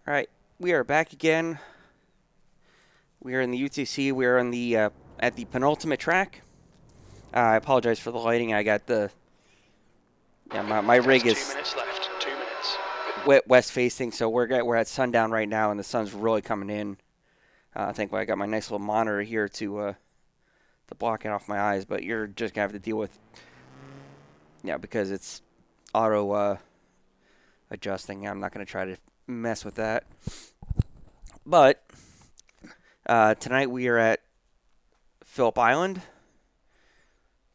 All right, we are back again. We are in the UTC. We are on the at the penultimate track. I apologize for the lighting. I got the my rig is 2 minutes left. 2 minutes. west facing, so we're at sundown right now, and the sun's really coming in. I think I got my nice little monitor here to block it off my eyes, but you're just gonna have to deal with because it's auto adjusting. I'm not gonna try to mess with that, but. Tonight we are at Phillip Island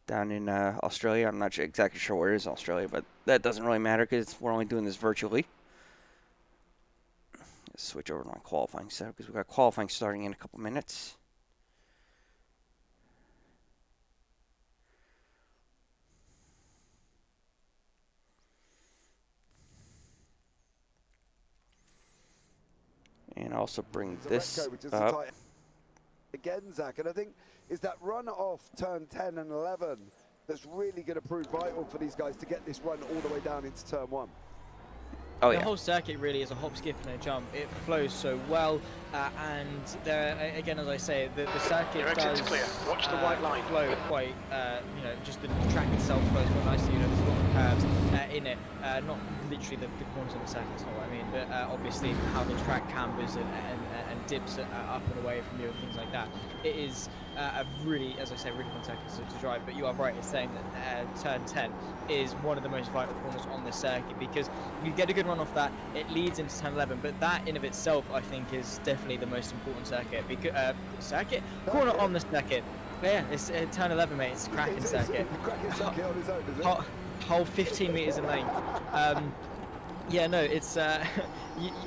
down in Australia. I'm not exactly sure where it is in Australia, but that doesn't really matter because we're only doing this virtually. Let's switch over to my qualifying setup because we've got qualifying starting in a couple minutes. And also bring this up. Again, Zach, and I think is that run off turn 10 and 11 that's really going to prove vital for these guys to get this run all the way down into turn 1. Oh, the whole circuit really is a hop, skip, and a jump. It flows so well, and there again, as I say, the circuit does Watch the white line. Flow quite, just the track itself flows quite nicely. There's a lot of curves in it, not literally the corners of the circuit, that's not what I mean, but obviously how the track cambers and dips up and away from you and things like that. It is a really, as I say, really fun circuit to drive. But you are right in saying that turn 10 is one of the most vital corners on the circuit because you get a good run off that, it leads into turn 11. But that in of itself, I think, is definitely the most important circuit. Because corner on the circuit. Yeah, it's turn 11, mate. It's a cracking circuit. Cracking circuit on his own, is it? Whole 15 meters in length. Yeah, no, it's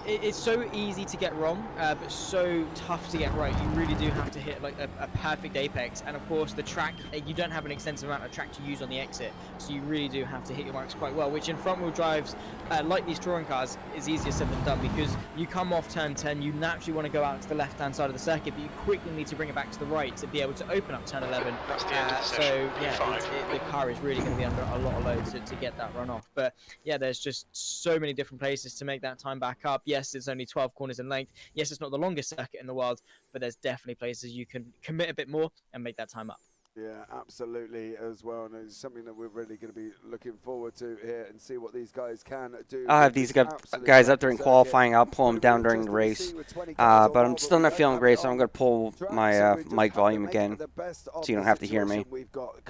it's so easy to get wrong, but so tough to get right. You really do have to hit like a perfect apex, and of course the track, you don't have an extensive amount of track to use on the exit, so you really do have to hit your marks quite well, which in front wheel drives, like these touring cars, is easier said than done because you come off turn 10, you naturally want to go out to the left hand side of the circuit, but you quickly need to bring it back to the right to be able to open up turn 11. That's the end of the session. So yeah, the car is really going to be under a lot of load to get that run off. But yeah, there's just so many different places to make that time back up. Yes, it's only 12 corners in length. Yes, it's not the longest circuit in the world, but there's definitely places you can commit a bit more and make that time up. Yeah, absolutely as well, and it's something that we're really going to be looking forward to here and see what these guys can do. I'll have these guys up during qualifying. I'll pull them down during the race. But I'm still not feeling great, so I'm going to pull my mic volume again so you don't have to hear me. We've got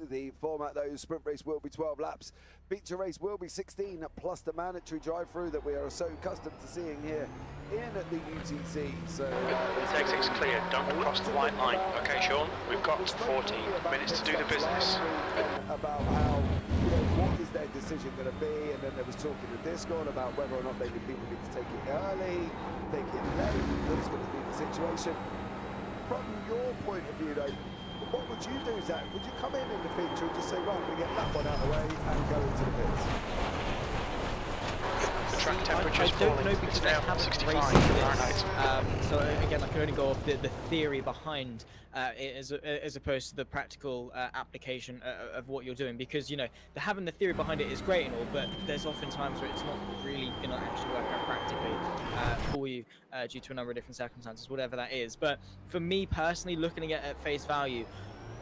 the format, though. Sprint race will be 12 laps. Feature race will be 16, plus the mandatory drive-through that we are so accustomed to seeing here in the UTC. So exit's clear. Don't cross the white line. Okay, Sean. We've got 14 minutes to do the business. About how, what is their decision going to be, and then there was talk in the Discord about whether or not maybe people need to take it early, take it late. That's going to be the situation. From your point of view, though, what would you do, Zach? Would you come in the feature and just say, right, I'm going to get that one out of the way and go into the pits? The track temperature is I don't falling. know because It's I now haven't 65 raced this. Fahrenheit. So again, I can only go off the theory behind it as opposed to the practical application of what you're doing. Because having the theory behind it is great and all, but there's often times where it's not really going to actually work out practically for you due to a number of different circumstances, whatever that is. But for me personally, looking at it at face value,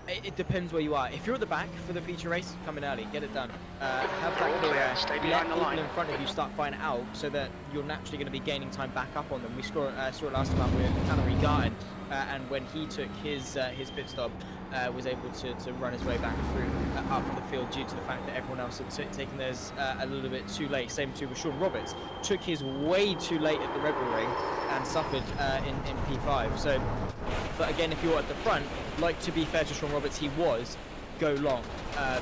it depends where you are. If you're at the back for the feature race, come in early, get it done. Have that clear air, Stay let behind the people line. in front of you start fighting out so that you're naturally going to be gaining time back up on them. We saw it last time with Tanner Garden, and when he took his pit stop, was able to run his way back through up the field due to the fact that everyone else had taken theirs a little bit too late. Same too with Sean Roberts. Took his way too late at the Red Bull Ring and suffered in P5. So, but again, if you're at the front, like to be fair to Sean Roberts, he was go long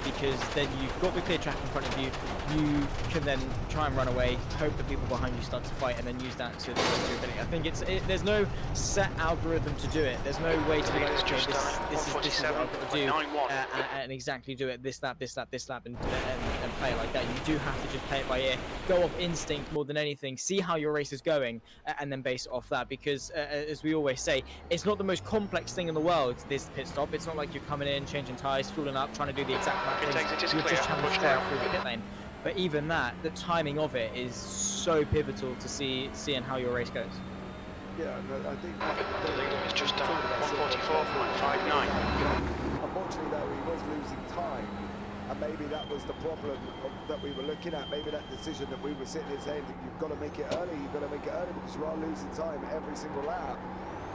because then you've got the clear track in front of you. You can then try and run away, hope that people behind you start to fight, and then use that to the best of your ability. I think there's no set algorithm to do it. There's no way to be like, okay, this is what I've got to do and exactly do it this lap, and play it like that. You do have to just play it by ear, go off instinct more than anything, see how your race is going, and then base it off that. Because as we always say, it's not the most complex thing in the world, this pit stop. It's not like you're coming in, changing tyres, fueling up, trying to do the exact amount of things. You're just trying to fly through the pit lane. But even that, the timing of it is so pivotal to seeing how your race goes. Yeah, and I think The leader is just done 144.59. Unfortunately, though, he was losing time, and maybe that was the problem that we were looking at. Maybe that decision that we were sitting here saying that you've got to make it early, because you are losing time every single lap.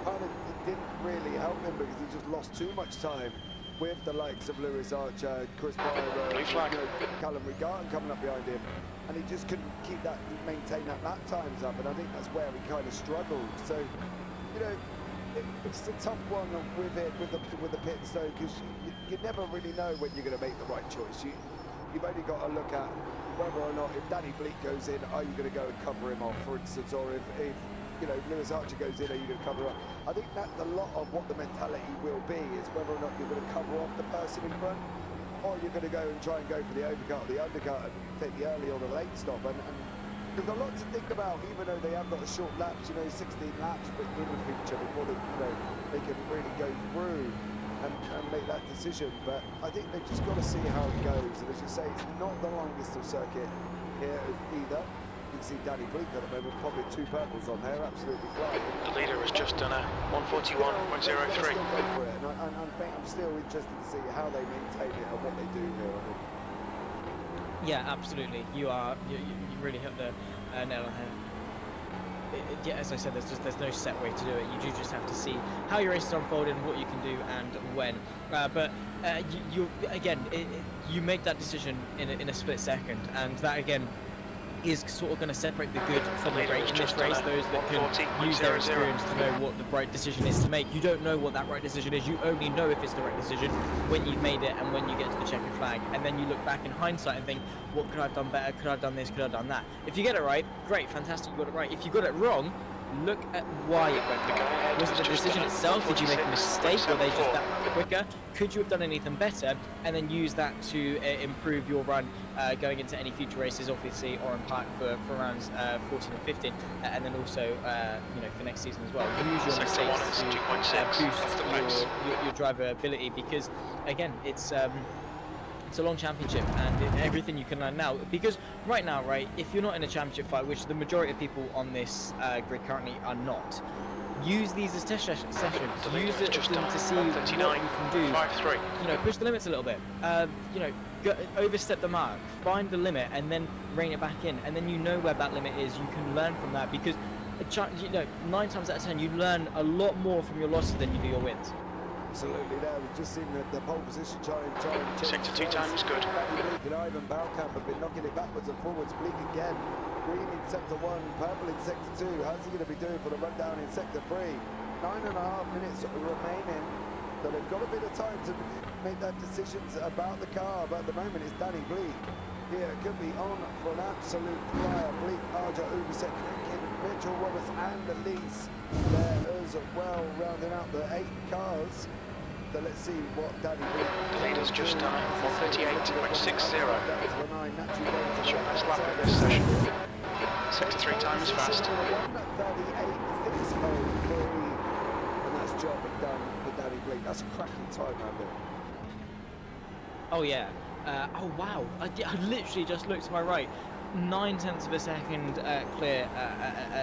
Kind of didn't really help him because he just lost too much time with the likes of Lewis Archer, Chris Byer, Callum Regarton coming up behind him, and he just couldn't maintain that lap times up, and I think that's where he kind of struggled. So, you know, it's a tough one with the pit stop, because you never really know when you're going to make the right choice. You've only got to look at whether or not, if Danny Bleak goes in, are you going to go and cover him off, for instance, or if you know, Lewis Archer goes in, are you going to cover up? I think that's a lot of what the mentality will be, is whether or not you're going to cover off the person in front, or you're going to go and try and go for the overcut or the undercut and take the early or the late stop. And there's a lot to think about, even though they have got a short laps, you know, 16 laps in the future before they can really go through and make that decision. But I think they've just got to see how it goes. And as you say, it's not the longest of circuit here either. You can see Danny Bleak at the moment, probably 2 purples on there, absolutely flying. The leader has just done a 141.03. And I think I'm still interested to see how they maintain it and what they do here. I think. Yeah, absolutely. You really hit the nail on the head. Yeah, as I said, there's no set way to do it. You do just have to see how your race is unfolding, what you can do, and when. But you make that decision in a split second, and that again is sort of going to separate the good from the great in this race. Those that can use their experience to know what the right decision is to make. You don't know what that right decision is. You only know if it's the right decision when you've made it and when you get to the checkered flag. And then you look back in hindsight and think, what could I have done better? Could I have done this? Could I have done that? If you get it right, great, fantastic, you got it right. If you got it wrong, look at why it went wrong. Was it the decision itself? Did you make a mistake? Were they just that much quicker? Could you have done anything better? And then use that to improve your run going into any future races, obviously, or in part for rounds 14 and 15, and then also for next season as well. Use your mistakes to boost your driver ability, because again, it's a long championship, and everything you can learn now, because right now, if you're not in a championship fight, which the majority of people on this grid currently are not, use these as test sessions. Use it to see what you can do. Push the limits a little bit. Overstep the mark, find the limit, and then rein it back in, and then you know where that limit is. You can learn from that, because 9 times out of 10 you learn a lot more from your losses than you do your wins. Absolutely, there we've just seen the pole position try and sector 2 time is good. Bleak and Ivan Balkamp have been knocking it backwards and forwards. Bleak again, green in sector 1, purple in sector 2. How's he going to be doing for the rundown in sector 3? 9.5 minutes remaining, so they've got a bit of time to make that decisions about the car. But at the moment it's Danny Bleak. Here it could be on for an absolute flyer. Bleak, Arja, Ubisek, Mitchell, Roberts and Elise there as well, rounding out the 8 cars. So let's see what Danny Bleak. Leader's just done 138.60. Short lap in this session. Sector 3 time is fast. 1:38.603, and that's job done for Danny Bleak. That's a cracking time out there. Oh yeah. Oh wow. I literally just looked to my right. 9/10 of a second clear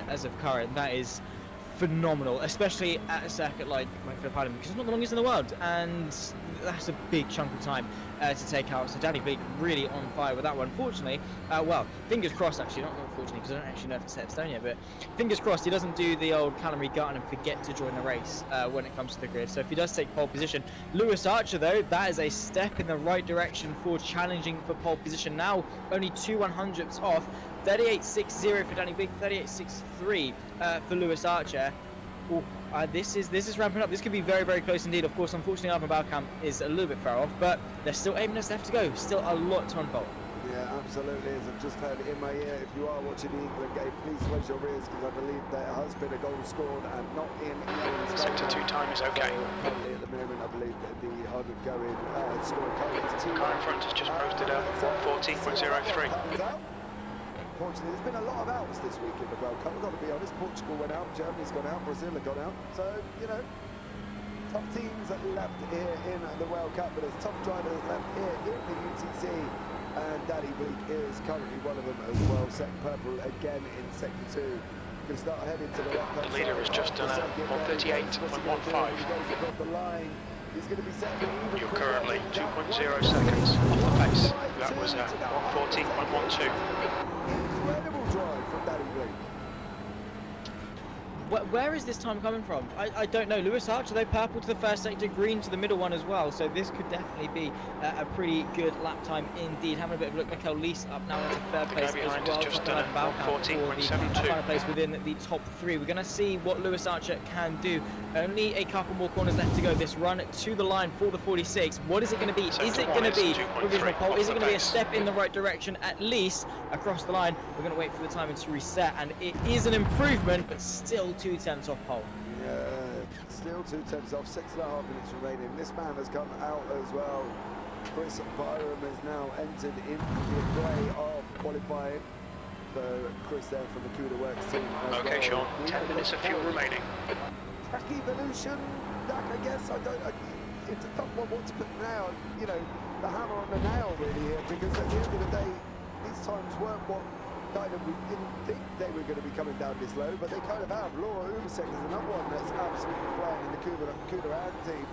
as of current. That is phenomenal, especially at a circuit like Phillip Island, because it's not the longest in the world, and that's a big chunk of time to take out. So Danny Bleak really on fire with that one. Fortunately, well, fingers crossed actually, not fortunately, because I don't actually know if it's set in stone yet, but fingers crossed he doesn't do the old Callum Regarton and forget to join the race when it comes to the grid. So if he does take pole position, Lewis Archer though, that is a step in the right direction for challenging for pole position. Now only 2/100ths off. 38.60 for Danny Bleak, 38.63 for Lewis Archer. Ooh, this is ramping up. This could be very, very close indeed. Of course, unfortunately, Ivan Balkamp is a little bit far off, but there's still 8 minutes left to go. Still a lot to unfold. Yeah, absolutely. As I've just heard it in my ear, if you are watching the England game, please close your ears, because I believe there has been a goal scored and not in England's Sector 2 time is okay. Currently at the moment, I believe that the ongoing score currently is 2. Car in front has just posted a 140.03. Unfortunately, there's been a lot of outs this week in the World Cup. We've got to be honest. Portugal went out, Germany's gone out, Brazil have gone out. So, tough teams left here in the World Cup, but there's tough drivers left here in the UTC and Daddy Bleak is currently one of them as well. Second purple again in sector 2. Going to start heading to the left. The leader has just done a 1:38.15. The line. He's going to be setting even You're quicker. currently 2.0 seconds off the pace. That was 1:14.12. Incredible drive from Daddy Bleak. Where is this time coming from? I don't know. Lewis Archer, though, purple to the first sector, green to the middle one as well. So this could definitely be a pretty good lap time indeed. Having a bit of a look, Mikel Lees up now into third place as behind well. has just done a 1:14.72. Final place within the top 3. We're going to see what Lewis Archer can do. Only a couple more corners left to go. This run to the line for the 46. What is it going to be? Is it going to be provisional pole? Is it going to be a step in the right direction at least across the line? We're going to wait for the timing to reset, and it is an improvement, but still 2/10 off pole. Yeah, still 2/10 off, 6.5 minutes remaining. This man has come out as well. Chris Byram has now entered into the play of qualifying. So Chris there from the CUDA Works team. Okay, Sean, 10 minutes of fuel remaining. Track evolution, Dak, I guess. It's a tough one what to put now. You know, the hammer on the nail really here, because at the end of the day, these times weren't what kind of we didn't think they were going to be coming down this low, but they kind of have. Laura Ubersek is another one that's absolutely flying in the CUDA and team.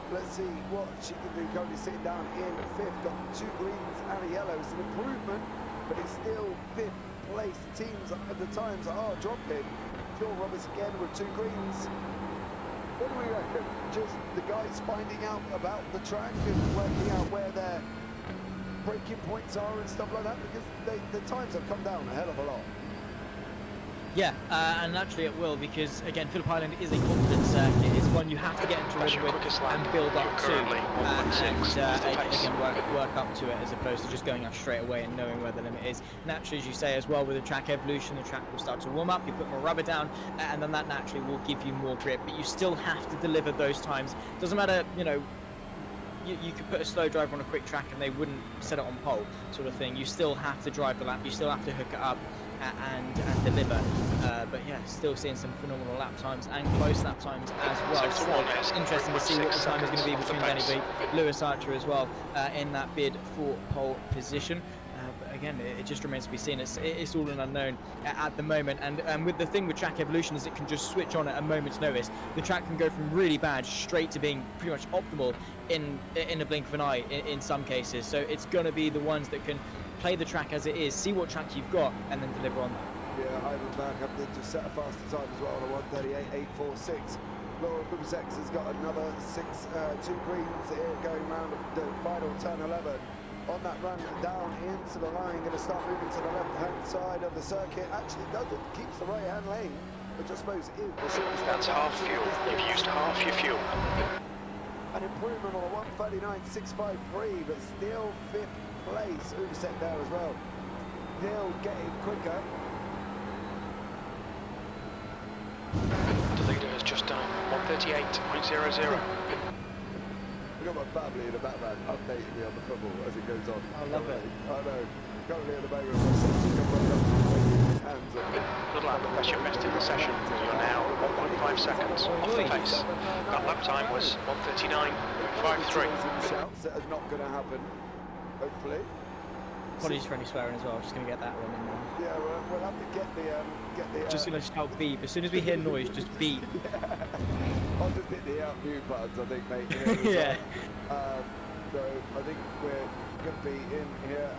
Let's see what she can do. Currently sitting down in 5th, got 2 greens and a yellow. It's an improvement, but it's still 5th place. Teams at the times are dropping. Phil Roberts again with 2 greens. What do we reckon? Just the guys finding out about the track and working out where their breaking points are and stuff like that, because the times have come down a hell of a lot. Yeah, and naturally it will, because again, Phillip Island is a confidence circuit. It's one you have to get into rhythm with and build up to, and again work up to it, as opposed to just going out straight away and knowing where the limit is. Naturally, as you say as well, with the track evolution, the track will start to warm up. You put more rubber down, and then that naturally will give you more grip. But you still have to deliver those times. Doesn't matter, you know. You could put a slow driver on a quick track and they wouldn't set it on pole, sort of thing. You still have to drive the lap, you still have to hook it up and deliver. But yeah, still seeing some phenomenal lap times and close lap times as well. So it's interesting to see what the time is going to be between Danny Bleak, Lewis Archer as well, in that bid for pole position. But again, it just remains to be seen. It's all an unknown at the moment, and with the thing with track evolution is it can just switch on at a moment's notice. The track can go from really bad straight to being pretty much optimal in a blink of an eye in some cases. So it's going to be the ones that can play the track as it is, see what track you've got, and then deliver on that. Yeah, Ivan back up there, just set a faster time as well on a 1:38.846. Laura Ubersek has got another 2 greens here going round the final turn 11. On that run down into the line, going to start moving to the left-hand side of the circuit. Actually doesn't, keeps the right-hand lane, which I suppose is the shortest. That's half fuel. You've used half your fuel. An improvement on a 1:39.653, but still 5th place. Ubersek there as well. He'll get it quicker. The leader has just done 1:38.00. We've got my family in the background updating me on the football as it goes on. I love it. I know. Currently at the moment, his hands up. Good lap, that's your best in the session. You're now 1.5 seconds off the pace. That lap time was 1:39.53. Shouts that are not going to happen, hopefully. Apologies for any swearing as well. I'm just going to get that one in there. Yeah, we'll have to get the Just going to shout beep. As soon as we hear noise, just beep. I'll just hit the mute buttons, I think, mate. Yeah. So I think we're going to be in here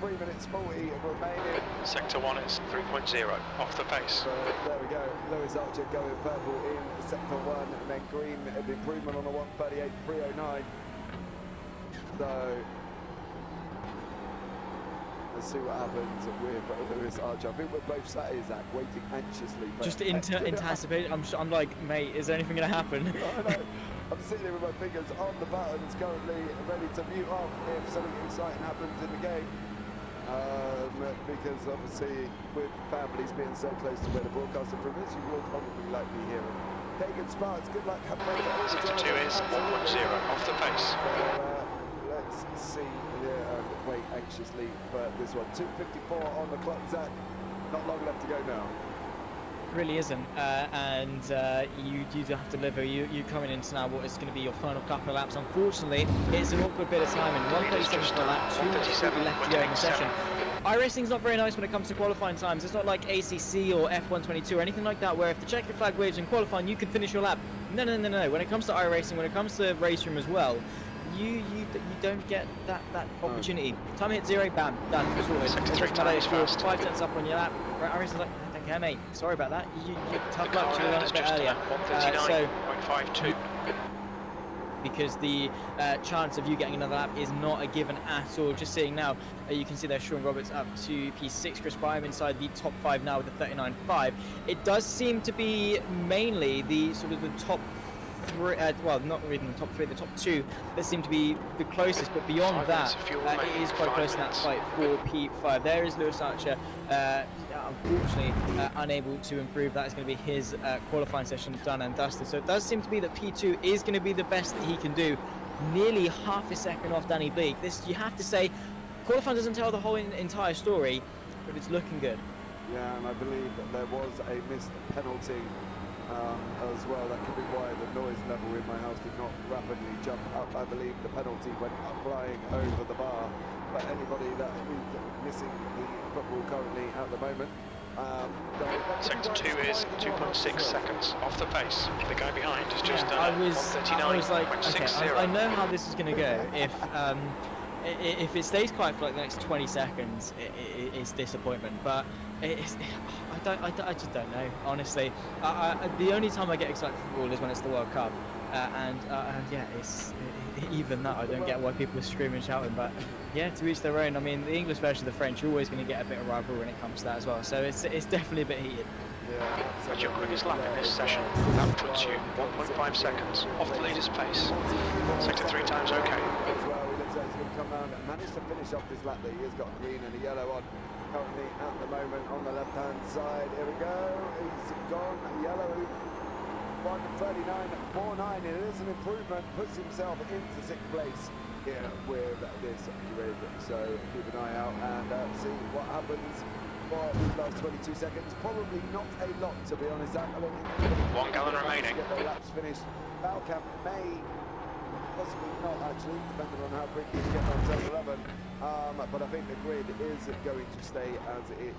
3 minutes 40 remaining. Sector 1 is 3.0 off the pace. So there we go. Lewis Archer going purple in sector 1, and then green, an improvement on a 1:38.309. So let's see what happens with Lewis Archer. I think we're both sat here, Zach, waiting anxiously. Just anticipating. I'm like, mate, is anything going to happen? I know. I'm sitting there with my fingers on the buttons, currently ready to mute off if something exciting happens in the game. Because obviously, with families being so close to where the broadcaster from is, you will probably like me hearing. Pagan Sparks, good luck. Have fun. Sector 2 is 1.0 off the pace. Let's see here. Wait anxiously for this one. 2:54 on the clock, Zach. Not long left to go now. really isn't, and you do have to deliver. You coming into now what is going to be your final couple of laps. Unfortunately, it's an awkward bit of time, and 1:37 for a lap, 2:37 left to go in the session. iRacing's not very nice when it comes to qualifying times. It's not like ACC or F122 or anything like that, where if the checkered flag waves in qualifying, you can finish your lap. No. When it comes to iRacing, when it comes to race room as well, you don't get that opportunity. Time hit 0, bam, done, sorted. It doesn't matter if you're 5 tenths up on your lap. iRacing's like, I don't care, mate. Sorry about that. You tough luck to run it a bit earlier. So, because the chance of you getting another lap is not a given at all. Just seeing now, you can see there Sean Roberts up to P6, Chris Byam inside the top 5 now with the 39.5. It does seem to be mainly the sort of the top 3, well, not really the top 3, the top 2 that seem to be the closest, but beyond that, it is quite close in that fight for P5. There is Lewis Archer, unfortunately unable to improve. That is going to be his qualifying session done and dusted. So it does seem to be that P2 is going to be the best that he can do, nearly half a second off Danny Bleak. This, you have to say, qualifying doesn't tell the whole entire story, but it's looking good. Yeah, and I believe that there was a missed penalty as well. That could be why the noise level in my house did not rapidly jump up. I believe the penalty went up flying over the bar. But anybody that is missing the football currently at the moment, sector 2 is 2.6 seconds off the pace. The guy behind has just done I was like, okay, I know how this is going to go. If it stays quiet for like the next 20 seconds, it's disappointment. But I just don't know, honestly. The only time I get excited for football is when it's the World Cup, yeah, it's even that I don't get why people are screaming and shouting. But yeah, to each their own. I mean, the English versus the French, you're always going to get a bit of rivalry when it comes to that as well. So it's definitely a bit heated. Yeah, at your quickest lap in this session. That puts you 1.5 seconds off the leader's pace. Sector 3 times okay. As well, he looks like he's going to come round and manage to finish off this lap that he has got a green and a yellow on. Currently at the moment on the left-hand side. Here we go. He's gone yellow. 1:39.49. It is an improvement. Puts himself into 6th place here with this grid. So keep an eye out and see what happens for these last 22 seconds. Probably not a lot, to be honest. I don't think 1 gallon remaining. Get their laps finished. Balcamp may, possibly not actually, depending on how quick he can get on turn 11. But I think the grid is going to stay as it is.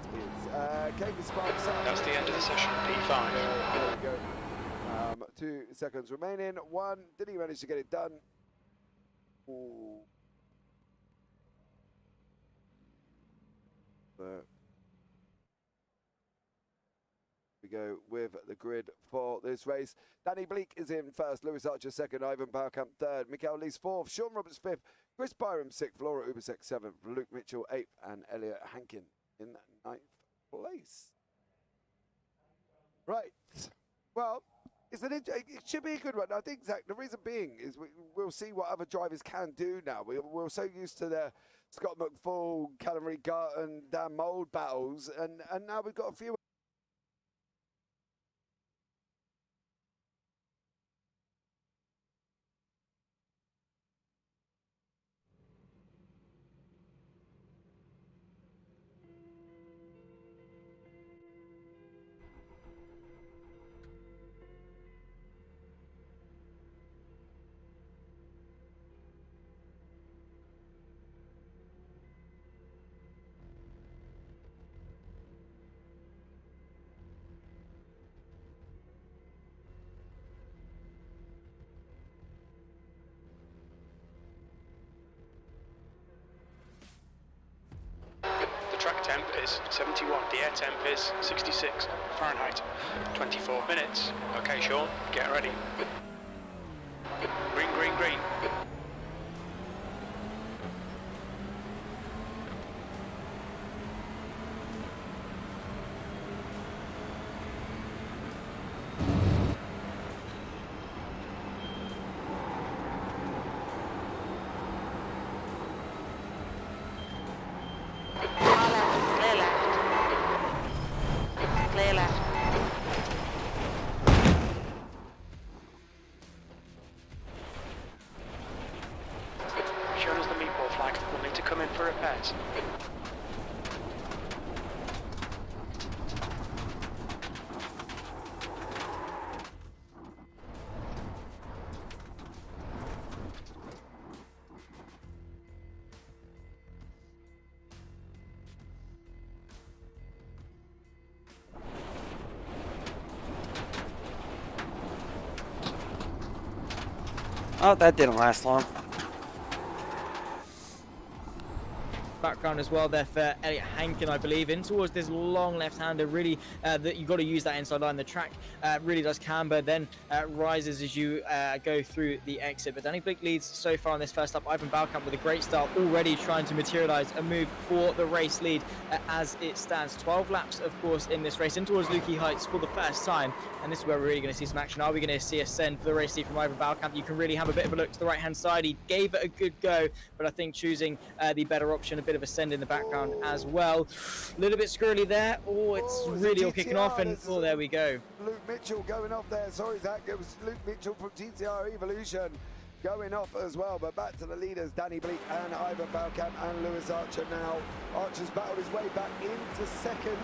Kevin Sparks. That's the end of the session, P5. There we go. 2 seconds remaining. 1. Did he manage to get it done? Ooh. We go with the grid for this race. Danny Bleak is in first, Lewis Archer second, Ivan Balcamp third, Mikael Lees fourth, Sean Roberts fifth, Chris Byram sixth, Laura Ubasek seventh, Luke Mitchell eighth, and Elliot Hankin in ninth place. Right. Well, it should be a good one. I think, Zach, the reason being is we'll see what other drivers can do now. We're so used to the Scott McFall, Callum Reed-Garton, Dan Mould battles, and now we've got a few. Track temp is 71, the air temp is 66 Fahrenheit, 24 minutes. Okay, Sean, get ready. Green, green, green. Oh, that didn't last long. Background as well there for Elliot Hankin, I believe, in towards this long left-hander. Really, that you got to use that inside line. The track really does camber, then rises as you go through the exit. But Danny Blake leads so far on this first lap. Ivan Balkamp with a great start, already trying to materialise a move for the race lead as it stands. 12 laps, of course, in this race, in towards Lukey Heights for the first time. And this is where we're really going to see some action. Are we going to see a send for the race lead from Ivan Balkamp? You can really have a bit of a look to the right-hand side. He gave it a good go, but I think choosing the better option, a bit of a send in the background as well. A little bit squirrely there. Oh, it's really all kicking off, and oh, there we go. Luke Mitchell going off there. Sorry, Zach. It was Luke Mitchell from GTR Evolution going off as well. But back to the leaders, Danny Bleak and Ivan Balkamp and Lewis Archer now. Archer's battled his way back into second.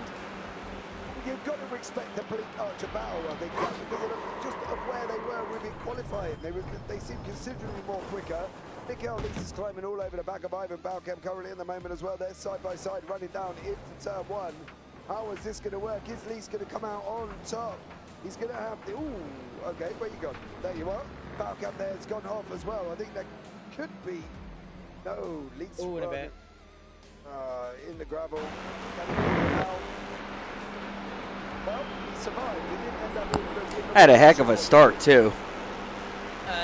You've got to expect a Bleak Archer battle, I think, because of where they were with it qualifying. They seemed considerably more quicker. Nicky Ellis is climbing all over the back of Ivan Balkamp currently in the moment as well. They're side by side running down into turn one. How is this going to work? Is Lee's going to come out on top? He's going to have the... Ooh, okay, where you gone? There you are. Balkamp there has gone off as well. I think that could be... No, Lee's in a bit. In the gravel. Can he get it out? Well, he survived. He didn't end up in Had a heck of a start, too.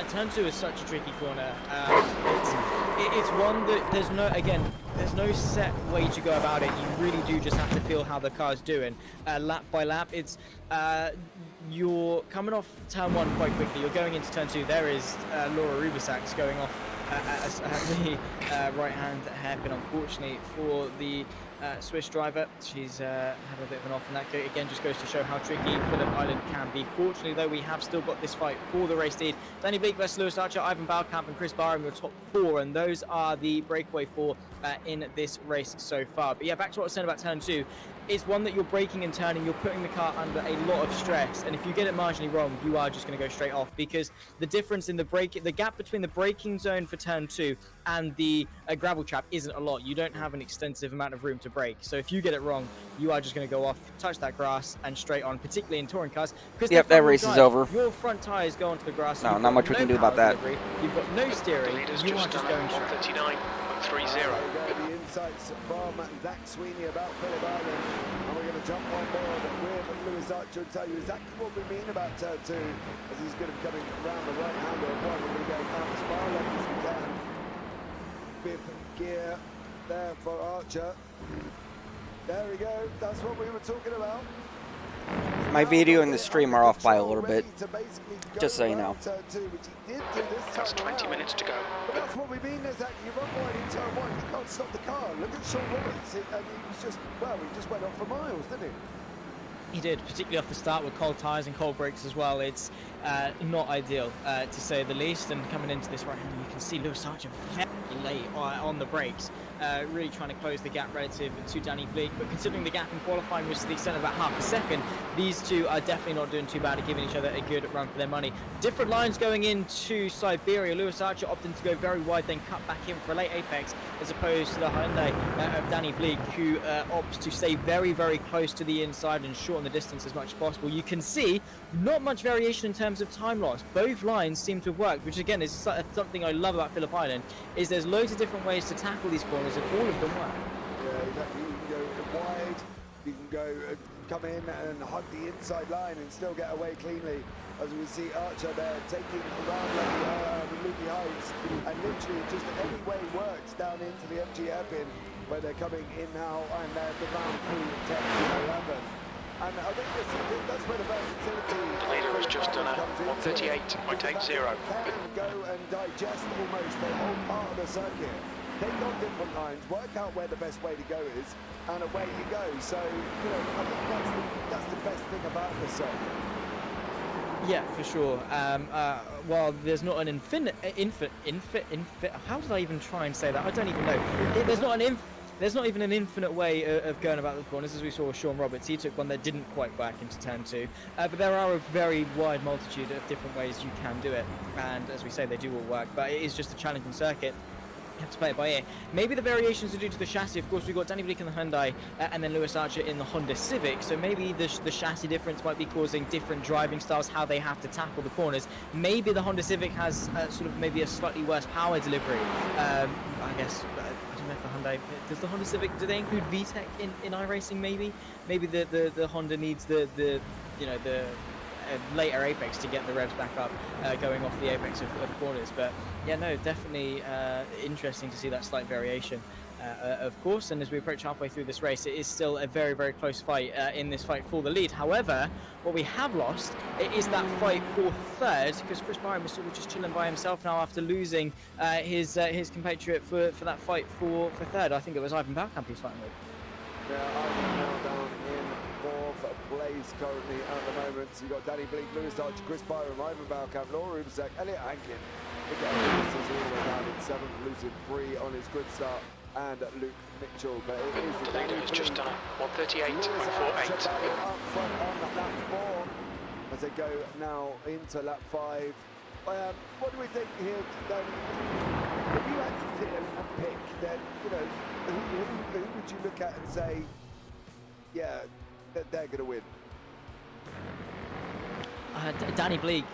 Turn 2 is such a tricky corner. It's one that there's no set way to go about it. You really do just have to feel how the car's doing lap by lap. It's you're coming off turn 1 quite quickly. You're going into turn 2. There is Laura Rubisax going off at the right hand hairpin, unfortunately for the Swiss driver. She's had a bit of an off, and that again just goes to show how tricky Phillip Island can be. Fortunately, though, we have still got this fight for the race lead. Danny Bleak versus Lewis Archer, Ivan Balkamp and Chris Barham, your top 4, and those are the breakaway 4 in this race so far. But yeah, back to what I was saying about turn 2. It's one that you're braking and turning, you're putting the car under a lot of stress, and if you get it marginally wrong, you are just going to go straight off, because the difference in the gap between the braking zone for turn 2 and the gravel trap isn't a lot. You don't have an extensive amount of room to brake, so if you get it wrong, you are just going to go off, touch that grass, and straight on, particularly in touring cars. Yep, that race is over. Your front tyres go onto the grass. No, not much we can do about that. Delivery. You've got no steering. You are just going straight. 139.30. The insights from Zach Sweeney about Phillip Island, and we're going to jump on board with Lewis Archer and tell you exactly what we mean about turn 2, as he's going to be coming around the right hand of one. We're going to go out as far left as we can. Bib gear there for Archer. There we go. That's what we were talking about. My video and the stream are off by a little bit, just so you know. That's 20 minutes to go. But that's what we mean, is that you run wide in turn 1, you can't stop the car. Look at Sean Roberts, and he was just, well, he just went off for miles, didn't he? He did, particularly off the start with cold tyres and cold brakes as well. It's not ideal, to say the least. And coming into this right hand, you can see Lewis Archer very late on the brakes, really trying to close the gap relative to Danny Bleak. But considering the gap in qualifying was to the extent of about half a second, these two are definitely not doing too bad at giving each other a good run for their money. Different lines going into Siberia. Lewis Archer opting to go very wide, then cut back in for a late apex, as opposed to the Hyundai of Danny Bleak, who opts to stay very, very close to the inside and shorten the distance as much as possible. You can see not much variation in terms of time loss. Both lines seem to have worked, which again is something I love about Phillip Island, is there's loads of different ways to tackle these corners, and all of them work. Yeah, exactly. You can go wide, you can go come in and hug the inside line and still get away cleanly. As we see Archer there taking around Lukey Heights, and literally just any way works down into the MG hairpin where they're coming in now, and the round through 10 to 11. And I think that's where the versatility... The leader has just done a 138.80. Can go and digest almost the whole part of the circuit. Take on different lines, work out where the best way to go is, and away you go. So, you know, I think that's the best thing about this circuit. Yeah, for sure. Well, there's not an how did I even try and say that? I don't even know. There's not even an infinite way of going about the corners, as we saw with Sean Roberts. He took one that didn't quite work into turn 2. But there are a very wide multitude of different ways you can do it. And as we say, they do all work. But it is just a challenging circuit. You have to play it by ear. Maybe the variations are due to the chassis. Of course, we've got Danny Bleak in the Hyundai and then Lewis Archer in the Honda Civic. So maybe the chassis difference might be causing different driving styles, how they have to tackle the corners. Maybe the Honda Civic has sort of maybe a slightly worse power delivery. I guess, I don't know if the Hyundai, does the Honda Civic, do they include VTEC in iRacing maybe? Maybe the Honda needs the later apex to get the revs back up, going off the apex of corners. But yeah, no, definitely interesting to see that slight variation, of course. And as we approach halfway through this race, it is still a very, very close fight in this fight for the lead. However, what we have lost is that fight for third, because Chris Byron was sort of just chilling by himself now after losing his compatriot for that fight for third. I think it was Ivan Balkamp he's fighting with. Yeah, Ivan now down in fourth place currently at the moment. So you've got Danny Bleak, Lewis Archer, Chris Byron, Ivan Balkamp, Laura Rubasek, Elliot Hankin. Again, this is all the way down in seventh, losing 3 on his good start, and Luke Mitchell. But it is The leader has just done a 138.48. up front on lap 4 as they go now into lap 5. What do we think here? If you had to sit and pick, then, you know, who would you look at and say, yeah, that they're going to win? Danny Bleak.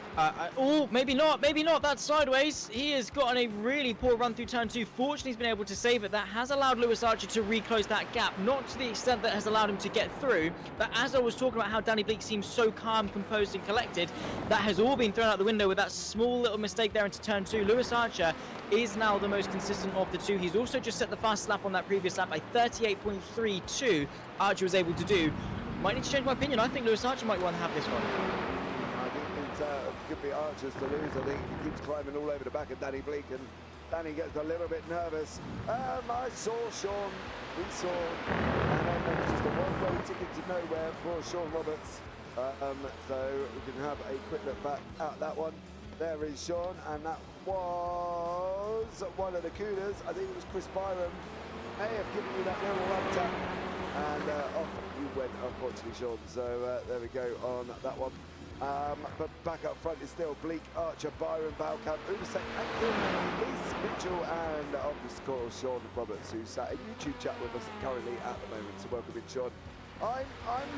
Oh, maybe not. That's sideways. He has gotten a really poor run through turn 2. Fortunately, he's been able to save it. That has allowed Lewis Archer to reclose that gap. Not to the extent that has allowed him to get through. But as I was talking about how Danny Bleak seems so calm, composed, and collected, that has all been thrown out the window with that small little mistake there into turn 2. Lewis Archer is now the most consistent of the two. He's also just set the fastest lap on that previous lap by 38.32. Archer was able to do. Might need to change my opinion. I think Lewis Archer might want to have this one. Could be Archer's to lose. I think he keeps climbing all over the back of Danny Bleak, and Danny gets a little bit nervous. I saw Sean, we saw, and then there was just a one-way ticket to nowhere for Sean Roberts. So we can have a quick look back at that one. There is Sean, and that was one of the Cougars. I think it was Chris Byron. May have given you that little run tap, and off you went, unfortunately, Sean. So there we go on that one. But back up front is still Bleak, Archer, Byron, Balkamp, Rubasek, Hankin, Lise Mitchell, and of course Sean Roberts, who's sat in YouTube chat with us currently at the moment. So welcome in, Sean. I'm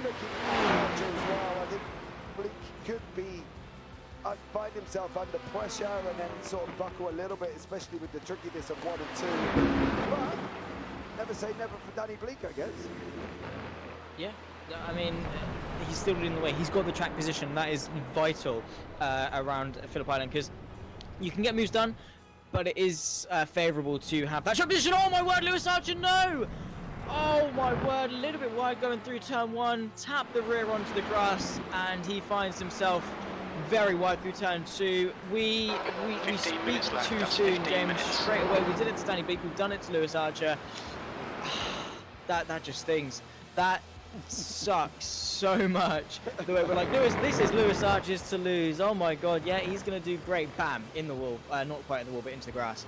looking at Archer as well. I think Bleak could be find himself under pressure and then sort of buckle a little bit, especially with the trickiness of 1 and 2. But never say never for Danny Bleak, I guess. Yeah. I mean, he's still leading the way. He's got the track position. That is vital around Phillip Island, because you can get moves done, but it is favourable to have that track position. Oh my word, Lewis Archer, no! Oh my word, a little bit wide going through turn 1, tap the rear onto the grass, and he finds himself very wide through turn 2. We speak too soon, James. Straight away, we did it to Danny Bleak, we've done it to Lewis Archer. That just stings. That sucks so much. The way we're like, Lewis, this is Lewis Archer's to lose. Oh my god, yeah, he's going to do great. Bam, in the wall. Not quite in the wall, but into the grass.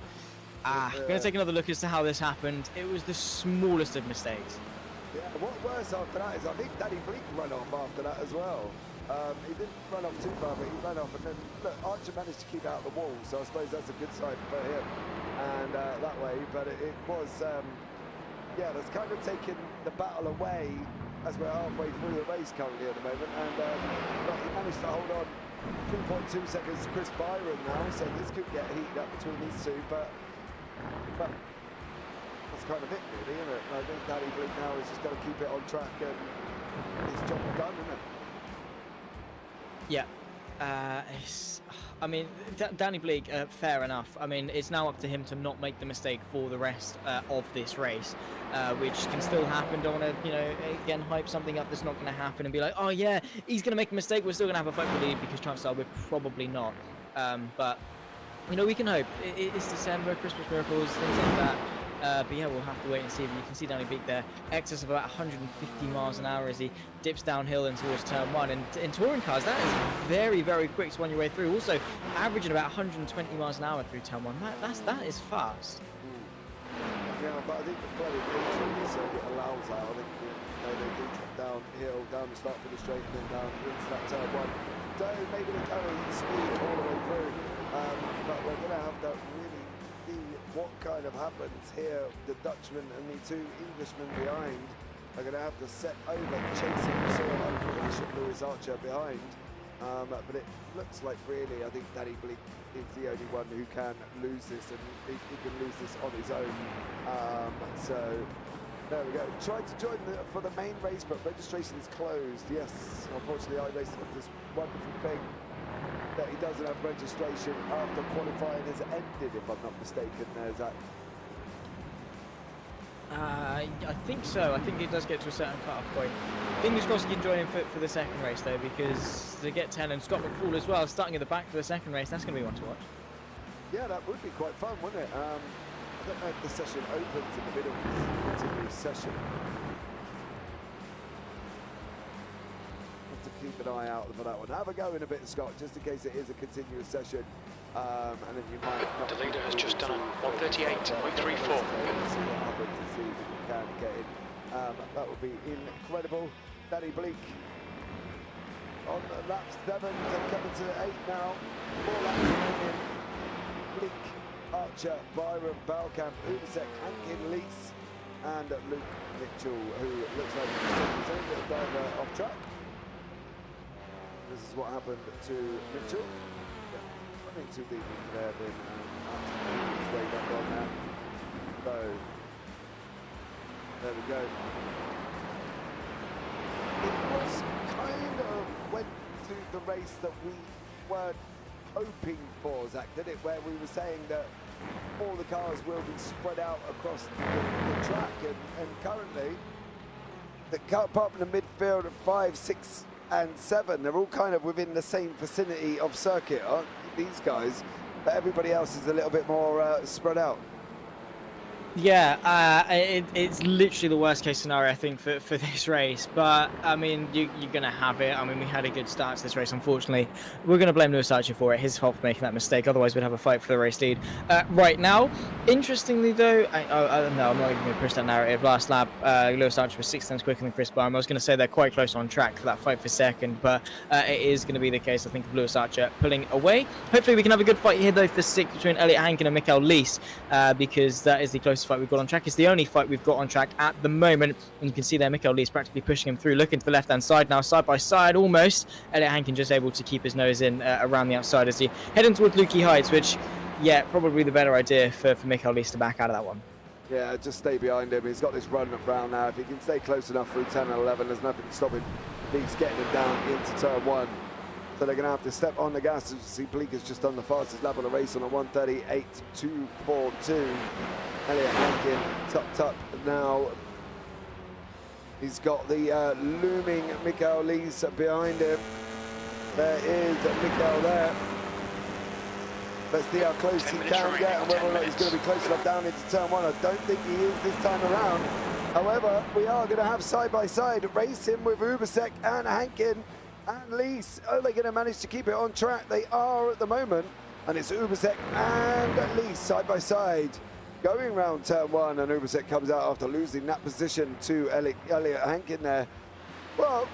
Going to take another look as to how this happened. It was the smallest of mistakes. Yeah, what worse after that is I think Danny Bleak ran off after that as well. He didn't run off too far, but he ran off, and then look, Archer managed to keep out the wall, so I suppose that's a good sign for him. And that way, but it was, yeah, that's kind of taken the battle away as we're halfway through the race currently at the moment, and he managed to hold on 3.2 seconds to Chris Byron now, so this could get heated up between these two, but that's kind of it really, isn't it? I think Danny Bleak now is just going to keep it on track, and his job done, isn't it? Yeah. I mean, Danny Bleak, fair enough. I mean, it's now up to him to not make the mistake for the rest of this race, which can still happen. Don't want to, you know, again, hype something up that's not going to happen and be like, oh yeah, he's going to make a mistake. We're still going to have a fight for the lead, because chances are we're probably not. But, you know, we can hope. It's December, Christmas miracles, things like that. But yeah, we'll have to wait and see. But you can see Danny Bleak there, excess of about 150 miles an hour as he dips downhill and towards turn 1. And in touring cars, that is very, very quick to run your way through. Also, averaging about 120 miles an hour through turn 1. That is fast. Yeah, but I think the play of the circuit allows that. I think they do drop downhill, down the start for the straight, and then down into that turn 1. So maybe they carry speed all the way through. But we're going to have that really what kind of happens here. The Dutchman and the two Englishmen behind are going to have to set over chasing Cyril Unfortunate Lewis Archer behind. But it looks like really, I think Danny Bleak is the only one who can lose this, and he can lose this on his own. So there we go. Tried to join for the main race, but registration is closed. Yes, unfortunately, iRacing have this wonderful thing that he doesn't have registration after qualifying has ended, if I'm not mistaken. Zach. I think so. I think it does get to a certain cut-off point. Fingers crossed he can join in for the second race, though, because to get 10 and Scott McFall as well, starting at the back for the second race, that's going to be one to watch. Yeah, that would be quite fun, wouldn't it? I don't know if the session opens in the middle of this continuous session. Have to keep an eye out for that one. Have a go in a bit, Scott, just in case it is a continuous session. And then you might not... The leader has just done 1:38.34. See what happens to see if you can get in. That would be incredible. Danny Bleak on lap 7 and coming to 8 now. 4 laps remaining. Bleak, Archer, Byron, Balkamp, Udacek, Hankin, Lees, and Luke Mitchell, who looks like he's taking his own little diver off track. This is what happened to Mitchell. Running too deep into there, then his way back on now. So there we go. It was kind of went to the race that we weren't hoping for, Zach, did it? Where we were saying that all the cars will be spread out across the track, and currently, apart from the midfield of 5, 6, and 7, they're all kind of within the same vicinity of circuit, aren't these guys? But everybody else is a little bit more spread out. Yeah, it's literally the worst case scenario, I think, for this race. But, I mean, you're going to have it. I mean, we had a good start to this race, unfortunately. We're going to blame Lewis Archer for it. His fault for making that mistake. Otherwise, we'd have a fight for the race lead. Right now, interestingly, though, no, I'm not even going to push that narrative. Last lap, Lewis Archer was 6 times quicker than Chris Barham. I was going to say they're quite close on track for that fight for second. But it is going to be the case, I think, of Lewis Archer pulling away. Hopefully, we can have a good fight here, though, for 6th between Elliot Hankin and Mikael Lees, because that is the closest fight we've got on track. It's the only fight we've got on track at the moment, and you can see there Mikael Lees practically pushing him through. Looking to the left hand side now, side by side almost. Elliot Hankin just able to keep his nose in around the outside as he heading towards Lukey Heights, which, yeah, probably the better idea for Mikael Lees to back out of that one. Yeah, just stay behind him. He's got this run around now. If he can stay close enough through 10 and 11, there's nothing stopping Lees getting him down into turn 1. So they're going to have to step on the gas. As you see, Bleak has just done the fastest lap of the race on a 1:38.242. Elliot Hankin tucked now. He's got the looming Mikael Lees behind him. There is Mikael there. Let's see how close he can get and whether or not he's going to be close enough down into turn 1. I don't think he is this time around. However, we are going to have side-by-side racing with Ubasek and Hankin and Lees. Are they going to manage to keep it on track? They are at the moment. And it's Ubasek and Lees side-by-side. Going round turn 1, and Ubasek comes out after losing that position to Elliot Hankin there. Well,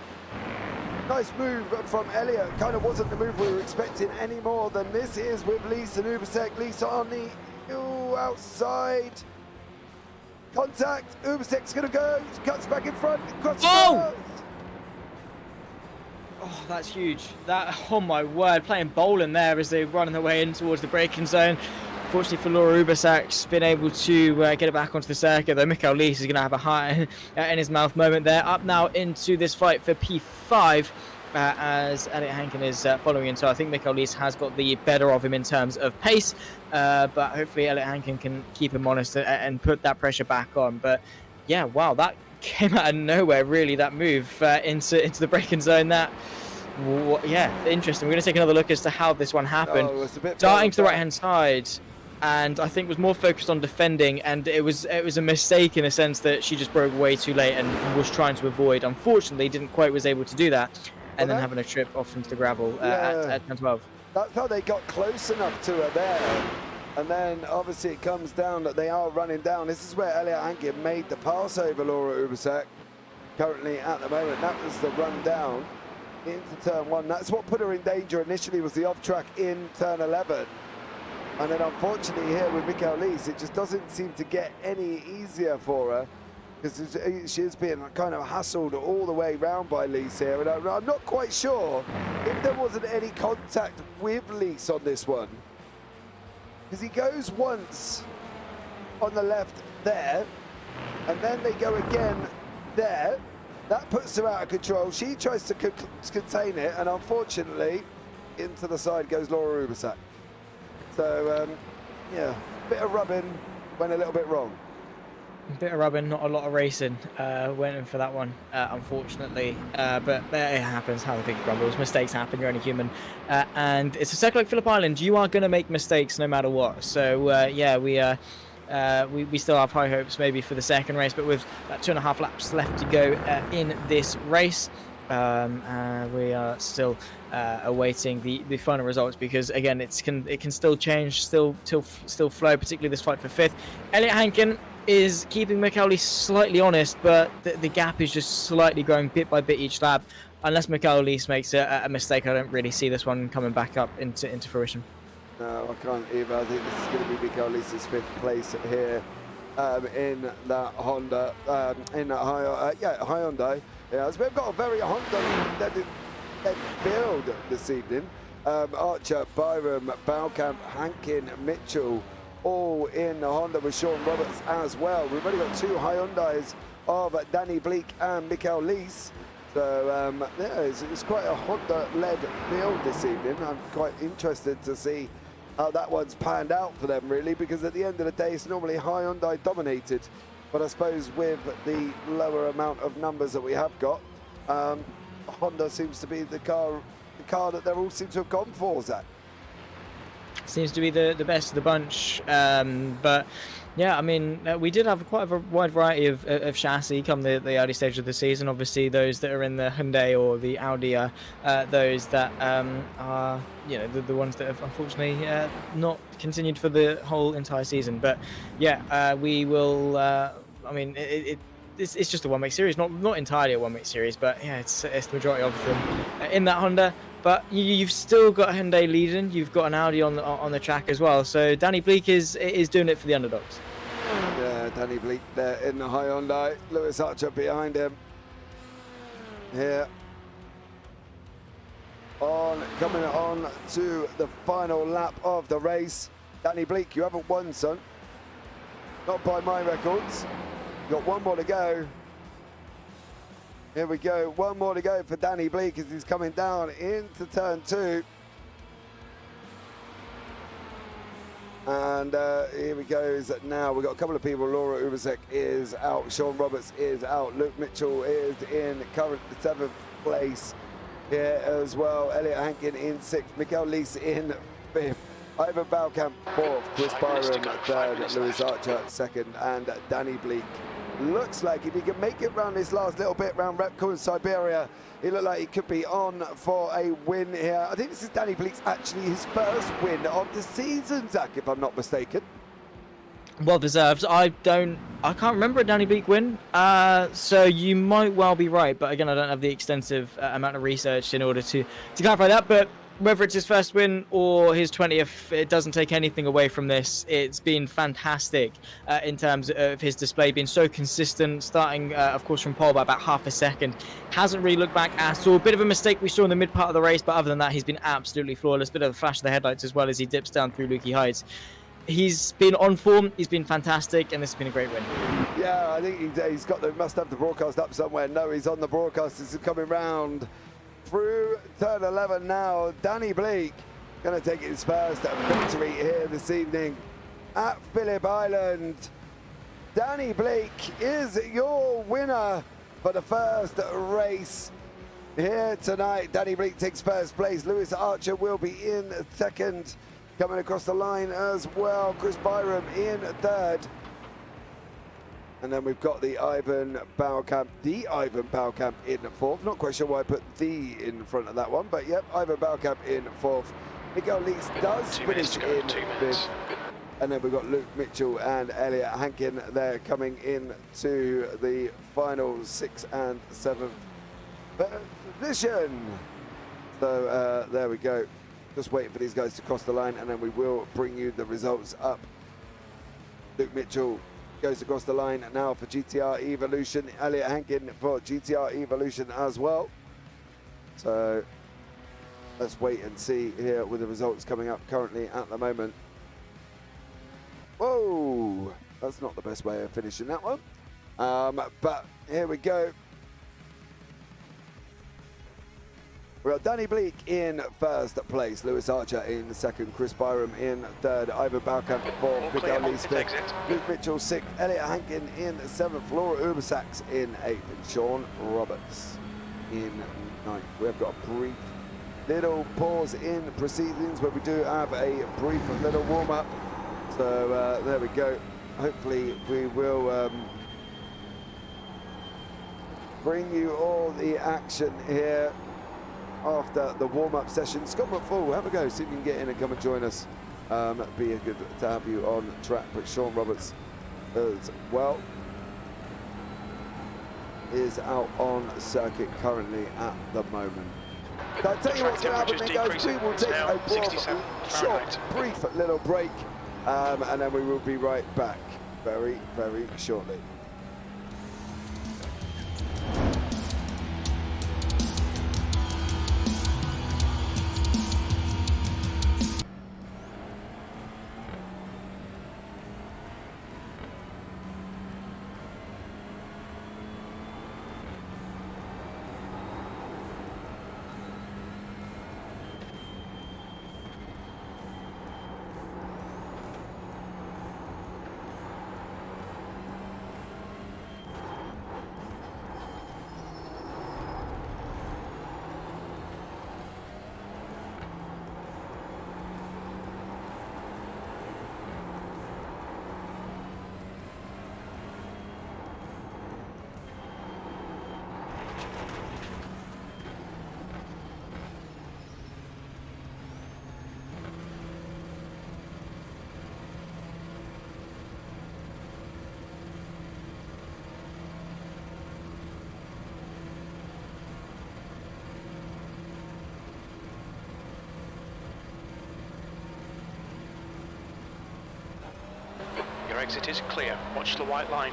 nice move from Elliot. Kind of wasn't the move we were expecting any more than this is with Lees and Ubasek. Lees on the outside. Contact. Ubasek's going to go. Cuts back in front. Oh! Oh, that's huge. That, oh my word, playing bowling there as they're running their way in towards the braking zone. Fortunately for Laura Ubasak's been able to get it back onto the circuit, though Mikael Lees is going to have a heart in his mouth moment there. Up now into this fight for P5 as Elliot Hankin is following in. So I think Mikael Lees has got the better of him in terms of pace, but hopefully Elliot Hankin can keep him honest and put that pressure back on. But yeah, wow, that came out of nowhere, really, that move into the braking zone. That, yeah, interesting. We're going to take another look as to how this one happened. Darting to the right-hand side, and I think was more focused on defending, and it was a mistake in the sense that she just broke way too late and was trying to avoid. Unfortunately, didn't quite was able to do that, and then having a trip off into the gravel at turn 12. That's how they got close enough to her there. And then obviously it comes down that they are running down. This is where Elliot Hankin made the pass over Laura Ubasek. Currently at the moment, that was the run down into turn 1. That's what put her in danger initially, was the off track in turn 11. And then unfortunately here with Michael Lees, it just doesn't seem to get any easier for her, because she's being kind of hassled all the way round by Lees here. And I'm not quite sure if there wasn't any contact with Lees on this one, because he goes once on the left there, and then they go again there. That puts her out of control. She tries to contain it, and unfortunately, into the side goes Laura Ubersack. So, yeah, bit of rubbing went a little bit wrong. A bit of rubbing, not a lot of racing. Went in for that one, unfortunately. But it happens, how the cookie crumbles. Mistakes happen, you're only human. And it's a circle like Phillip Island. You are going to make mistakes no matter what. So, yeah, we still have high hopes maybe for the second race, but with 2.5 laps left to go in this race, we are still awaiting the final results, because again it can still change, still flow, particularly this fight for 5th. Elliot Hankin is keeping McCauley slightly honest, but the gap is just slightly growing bit by bit each lap. Unless McCauley makes a mistake, I don't really see this one coming back up into fruition. No, I can't either. I think this is going to be Michael Lees' 5th place here in that Honda, in that Hyundai. Yeah, so we've got a very Honda-led build this evening. Archer, Byram, Balkamp, Hankin, Mitchell, all in the Honda with Sean Roberts as well. We've only got 2 Hyundais of Danny Bleak and Michael Lees. So, yeah, it's quite a Honda-led build this evening. I'm quite interested to see how that one's panned out for them, really, because at the end of the day, it's normally Hyundai dominated. But I suppose with the lower amount of numbers that we have got, Honda seems to be the car that they all seem to have gone for, Zach. Seems to be the best of the bunch, but yeah, I mean, we did have quite a wide variety of chassis come the early stage of the season. Obviously, those that are in the Hyundai or the Audi are those that are, you know, the ones that have unfortunately not continued for the whole entire season. But yeah, we will. I mean, it's just a one-week series, not entirely a one-week series, but yeah, it's the majority of them in that Honda. But you've still got Hyundai leading. You've got an Audi on the track as well. So Danny Bleak is doing it for the underdogs. Yeah, Danny Bleak there in the Hyundai. Lewis Archer behind him. Here. Coming on to the final lap of the race. Danny Bleak, you haven't won, son. Not by my records. Got one more to go. Here we go, one more to go for Danny Bleak as he's coming down into turn 2. And here we go now. We've got a couple of people. Laura Ubasek is out. Sean Roberts is out. Luke Mitchell is in current 7th place here as well. Elliot Hankin in 6th. Michael Lees in 5th. Ivan Balkamp 4th. Chris Byron 3rd. Lewis Archer 2nd. And Danny Bleak. Looks like if he can make it round this last little bit round Repco in Siberia, he looked like he could be on for a win here. I think this is Danny Bleak's actually his first win of the season, Zach, if I'm not mistaken. Well deserved. I can't remember a Danny Bleak win, so you might well be right. But again, I don't have the extensive amount of research in order to clarify that. But whether it's his first win or his 20th, it doesn't take anything away from this. It's been fantastic in terms of his display, being so consistent, starting, of course, from pole by about half a second. Hasn't really looked back at all. A bit of a mistake we saw in the mid part of the race, but other than that, he's been absolutely flawless. Bit of a flash of the headlights as well as he dips down through Lukey Heights. He's been on form, he's been fantastic, and this has been a great win. Yeah, I think he's must have the broadcast up somewhere. No, he's on the broadcast. This is coming round through turn 11 now. Danny Bleak going to take his first victory here this evening at Phillip Island. Danny Bleak is your winner for the first race here tonight. Danny Bleak takes first place. Lewis Archer will be in 2nd. Coming across the line as well, Chris Byram in 3rd. And then we've got the Ivan Balkamp in 4th. Not quite sure why I put the in front of that one, but yep, Ivan Balkamp in 4th. Michael Lees does finish in 5th. And then we've got Luke Mitchell and Elliot Hankin there coming in to the final 6th and 7th position. So there we go. Just waiting for these guys to cross the line, and then we will bring you the results up. Luke Mitchell goes across the line now for GTR Evolution. Elliot Hankin for GTR Evolution as well. So let's wait and see here with the results coming up currently at the moment. Whoa, that's not the best way of finishing that one. But here we go. We've got Danny Bleak in first place, Lewis Archer in second, Chris Byram in third, Ivan Balkamp fourth, Miguel Lees fifth, Luke Mitchell sixth, Elliot Hankin in seventh, Laura Ubersax in eighth, and Sean Roberts in ninth. We have got a brief little pause in proceedings, but we do have a brief little warm-up. So there we go. Hopefully we will bring you all the action here after the warm-up session. Scott McFall, have a go, see if you can get in and come and join us. Be good to have you on track, but Sean Roberts as well is out on circuit currently at the moment. So I'll tell you what's going to happen then, guys. We will take a short, brief little break, and then we will be right back very, very shortly. Your exit is clear. Watch the white line.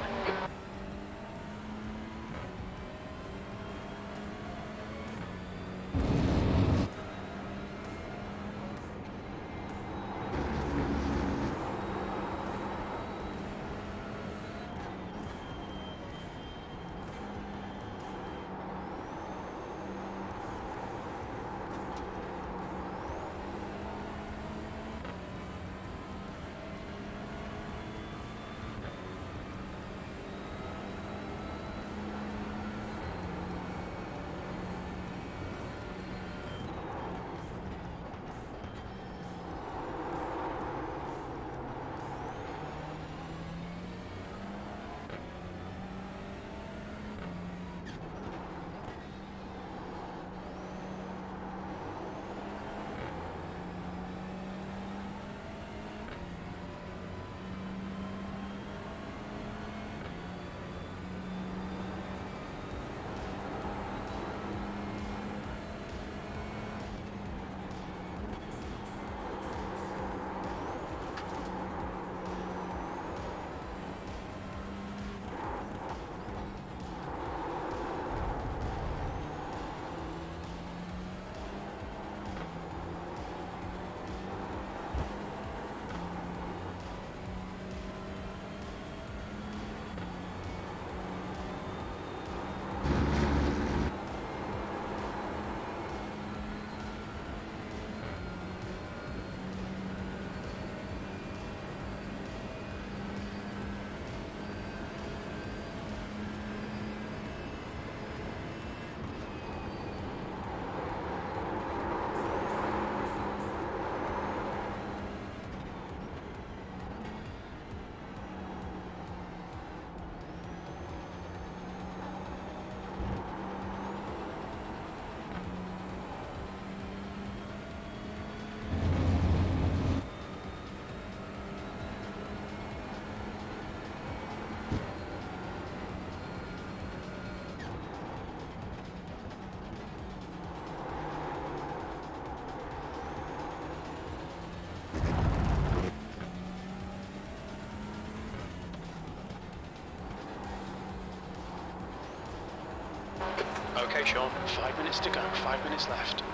Okay, Sean, 5 minutes to go, 5 minutes left.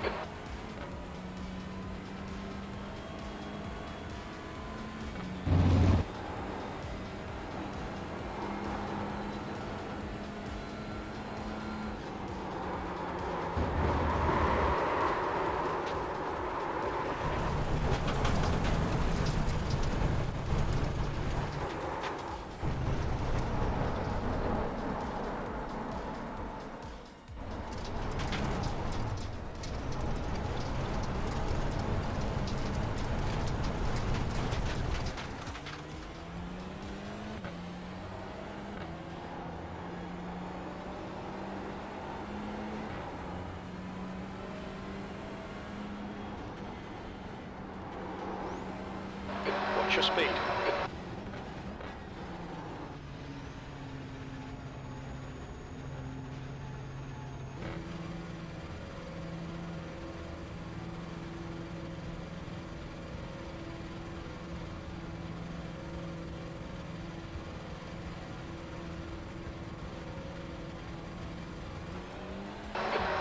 Watch your speed.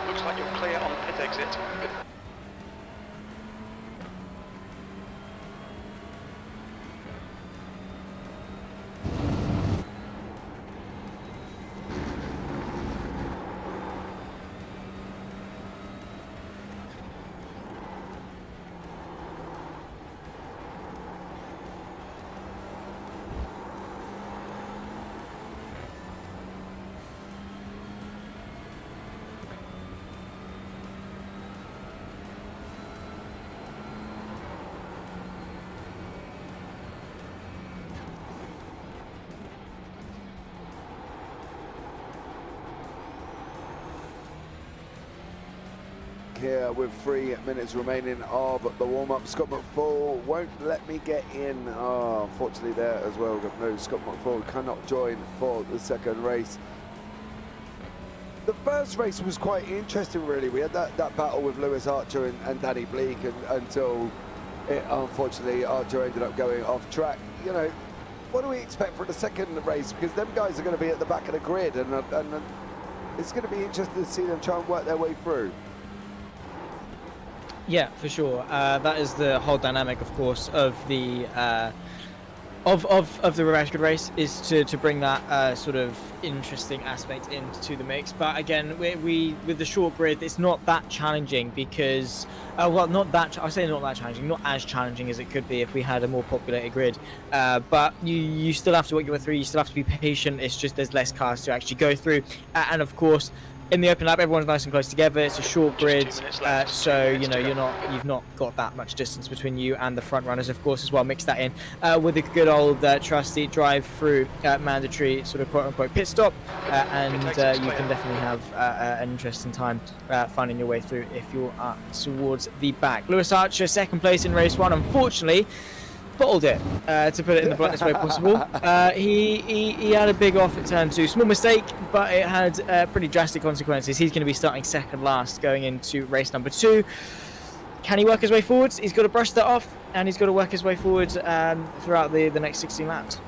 Looks like you're clear on pit exit. Here with 3 minutes remaining of the warm-up. Scott McFall won't let me get in. Oh, unfortunately there as well. No, Scott McFall cannot join for the second race. The first race was quite interesting, really. We had that battle with Lewis Archer and Danny Bleak until unfortunately Archer ended up going off track. You know, what do we expect for the second race? Because them guys are going to be at the back of the grid, and it's going to be interesting to see them try and work their way through. Yeah, for sure. That is the whole dynamic, of course, of the of the reverse grid race, is to bring that sort of interesting aspect into the mix. But again, we with the short grid, it's not that challenging because well, not that I say not that challenging, not as challenging as it could be if we had a more populated grid. But you still have to work your way through. You still have to be patient. It's just there's less cars to actually go through, and of course, in the open lap, everyone's nice and close together. It's a short grid, so you know you've not got that much distance between you and the front runners, of course, as well. Mix that in with a good old trusty drive-through mandatory sort of quote-unquote pit stop, and you can definitely have an interesting time finding your way through if you are towards the back. Lewis Archer, second place in race 1, unfortunately. Bottled it, to put it in the bluntest way possible. He had a big off at turn 2. Small mistake, but it had pretty drastic consequences. He's going to be starting second last going into race number 2. Can he work his way forwards? He's got to brush that off, and he's got to work his way forward throughout the next 16 laps.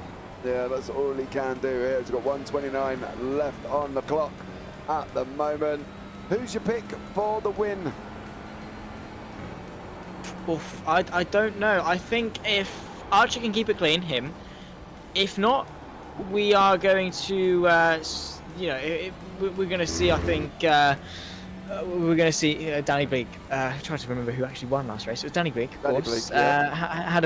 Yeah, that's all he can do here. He's got 1:29 left on the clock at the moment. Who's your pick for the win? Oof, I don't know. I think if Archer can keep it clean, him. If not, we are going to, we're going to see, I think, we're going to see Danny Bleak. I'm trying to remember who actually won last race. It was Danny Bleak, of course. Bleak, yeah. Had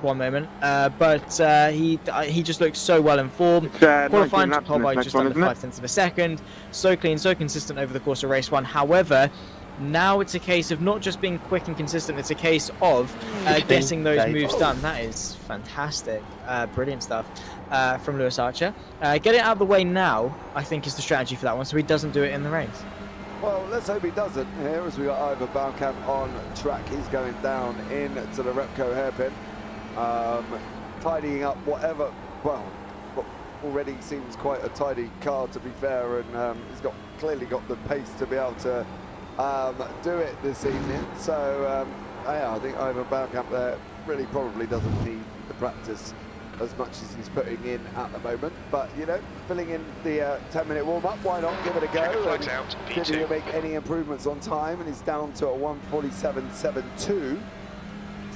one moment, but he just looks so well informed. Qualifying top by just under 0.5 of a second. So clean, so consistent over the course of race 1. However, now it's a case of not just being quick and consistent, it's a case of getting those moves done. That is fantastic. Brilliant stuff from Lewis Archer. Get it out of the way now, I think, is the strategy for that one, so he doesn't do it in the race. Well, let's hope he doesn't. Here, as we got Ivor Balkamp on track, he's going down into the Repco hairpin, tidying up whatever, well, what already seems quite a tidy car, to be fair, and he's clearly got the pace to be able to do it this evening. So yeah, I think Ivor Balkamp there really probably doesn't need the practice as much as he's putting in at the moment. But, you know, filling in the 10-minute warm-up, why not give it a go? Flags out, See if he P2. can make any improvements on time, and he's down to a 1:47.72.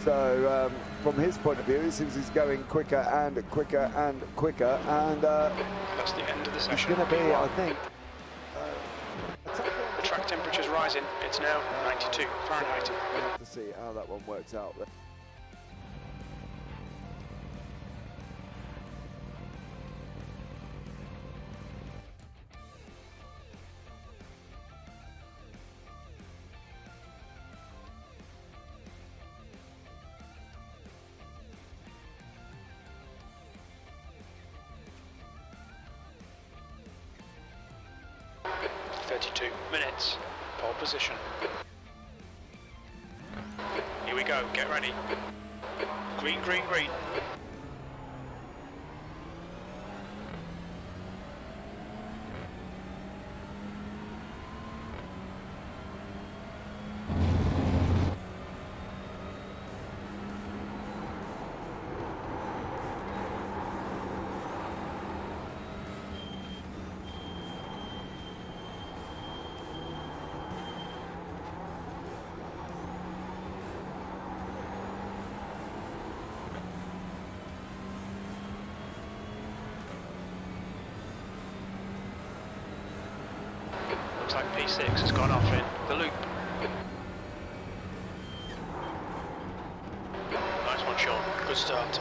So from his point of view, it seems he's going quicker and quicker and quicker, and That's the end of the it's session. going to be, I think, a tough one. The track temperature's rising. It's now 92 Fahrenheit. We'll have to see how that one works out. Minutes, pole position. Here we go, get ready. Green, green, green. Looks like P6 has gone off in the loop. Nice one, Sean. Good start.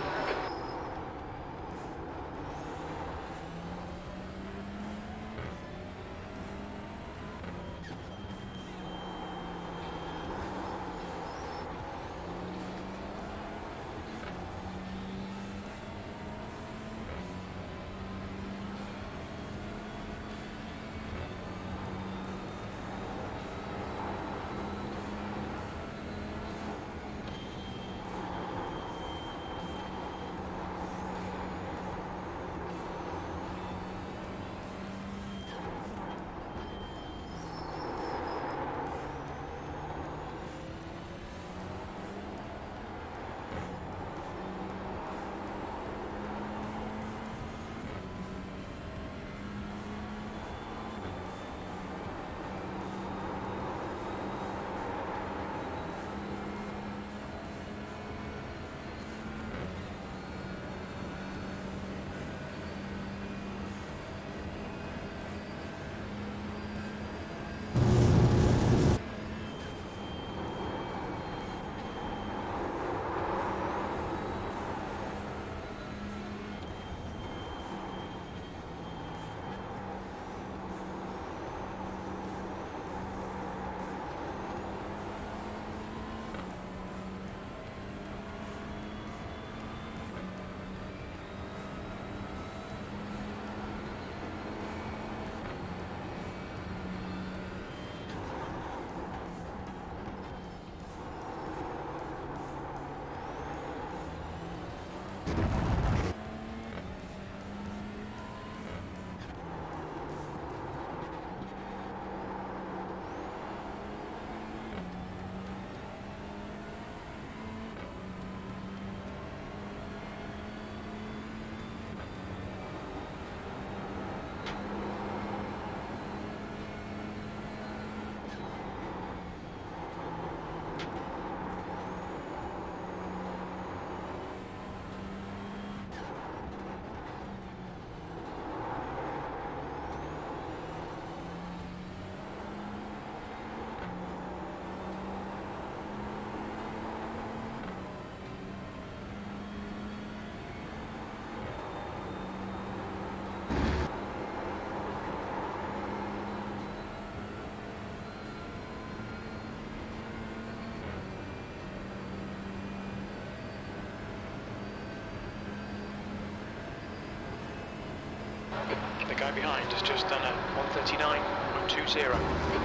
The guy behind has just done a 1:39.20.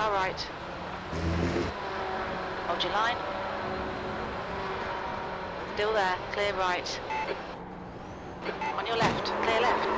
car right. Hold your line. Still there, clear right. On your left, clear left.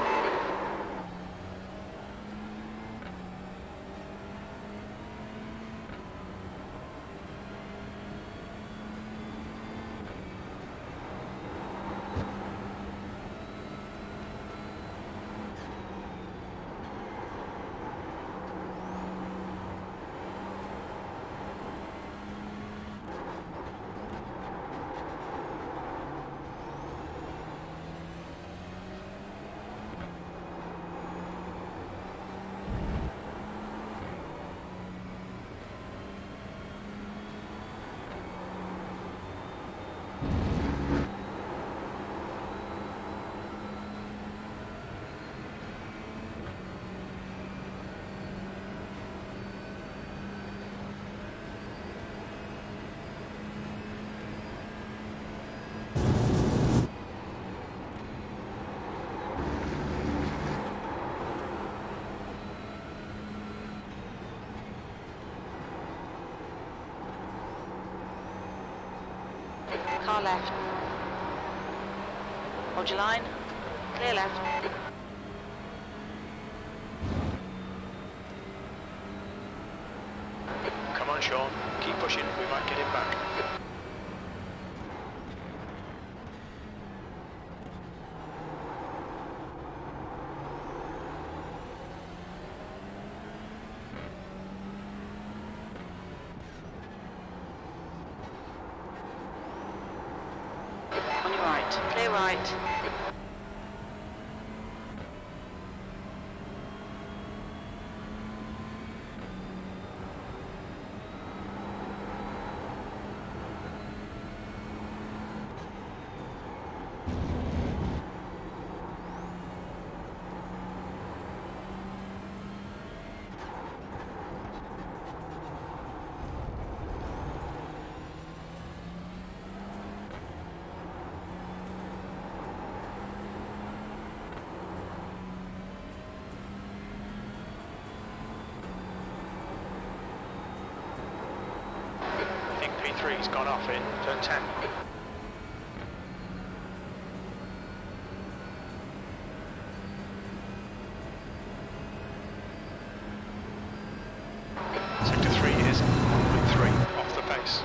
Car left. Hold your line. Clear left. Come on, Sean. Keep pushing. We might get him back. On your right. Clear right. I think P3's gone off in turn 10. Sector 3 is 1.3 off the pace.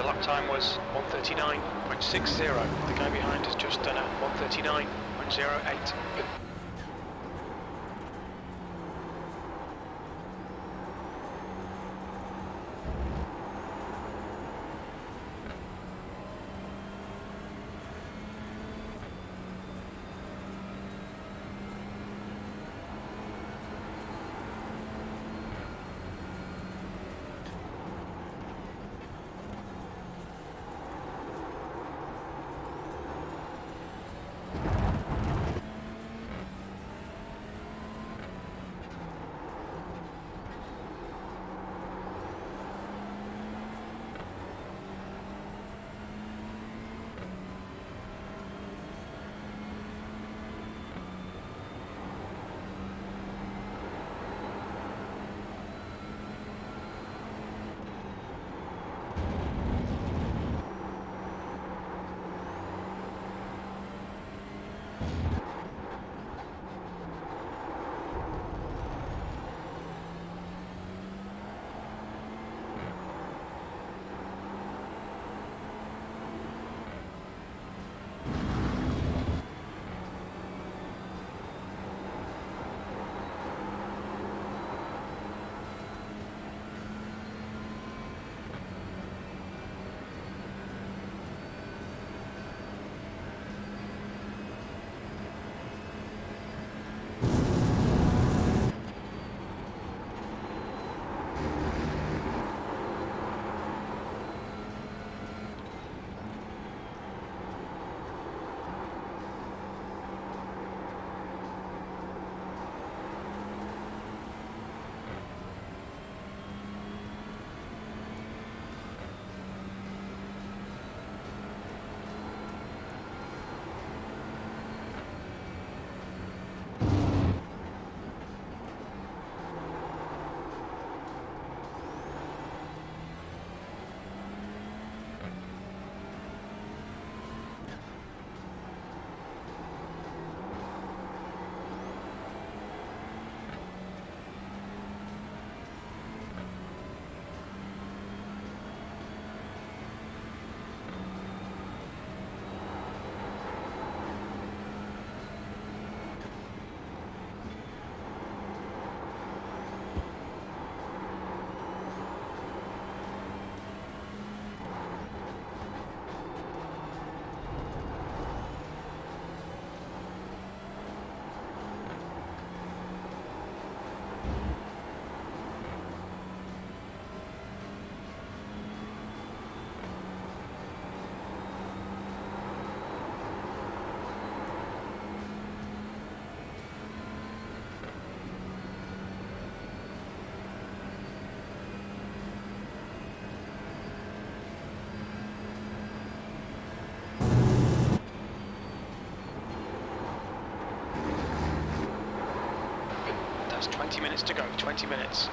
Lap time was 1:39.60. The guy behind has just done a 1:39.08. 20 minutes to go, 20 minutes.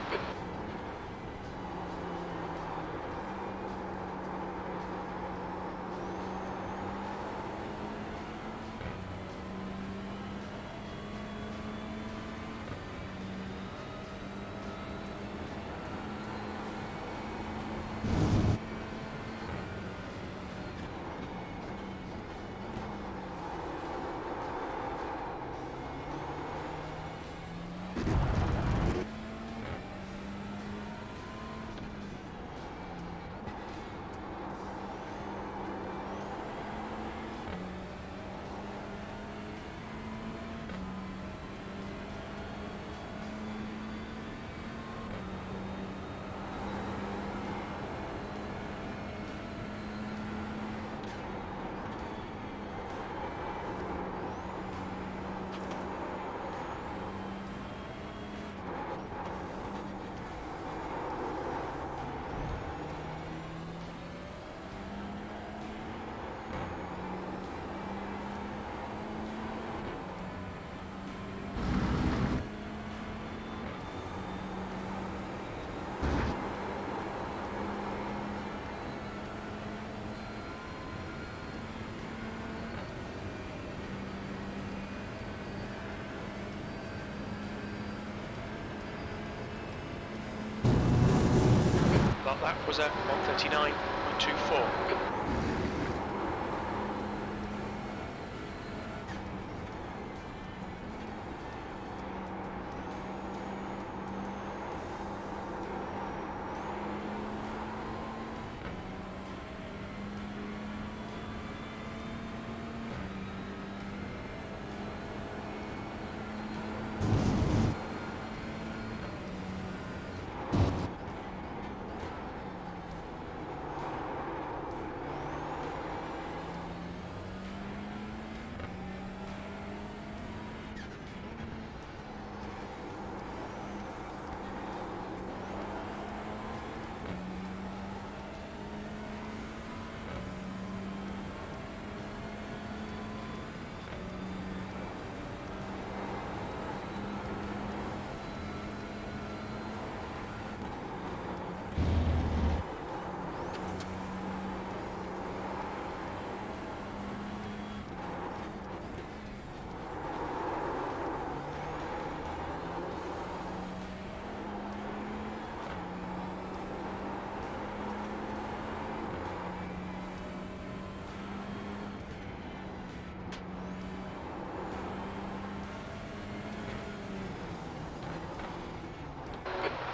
That lap was at 1:39.24.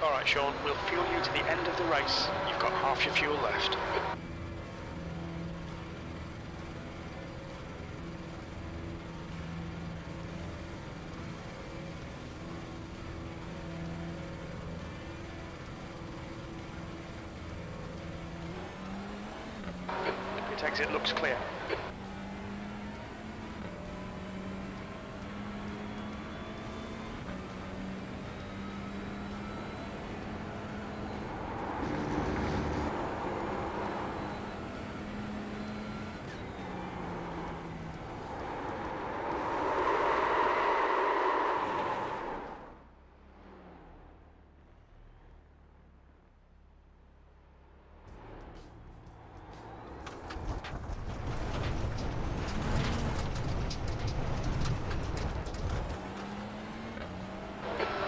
Alright Sean, we'll fuel you to the end of the race. You've got half your fuel left. Pit exit looks clear.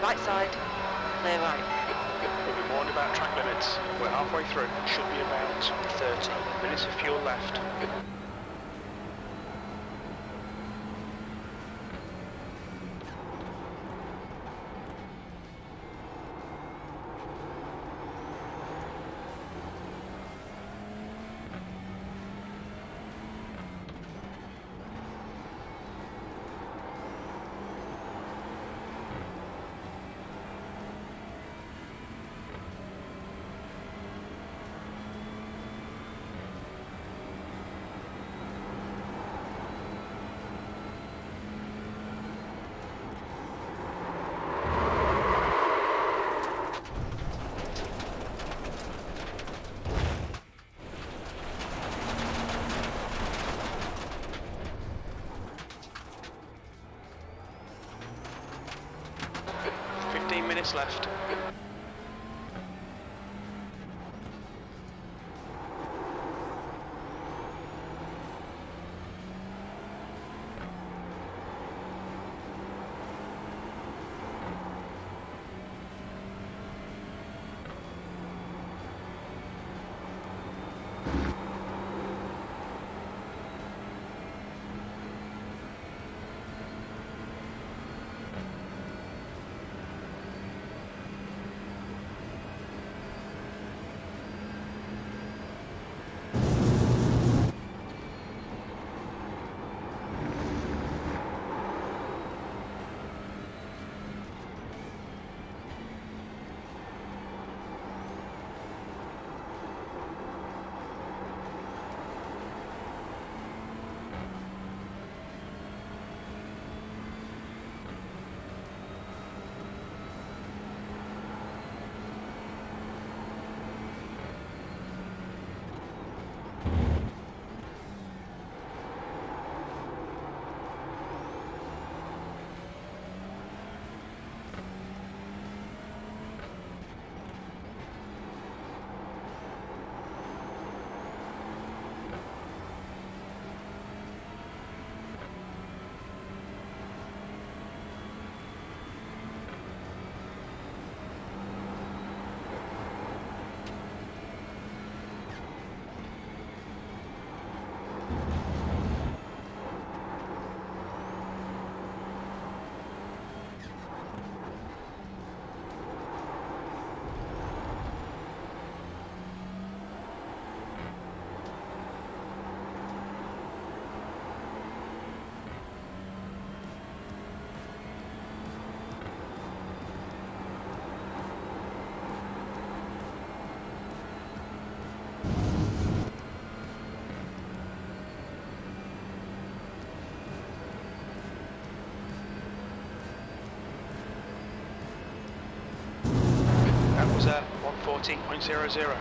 Right side, clear right. We'll be warned about track limits. We're halfway through. Should be about 30 minutes of fuel left. minutes left. That was 1:40.00.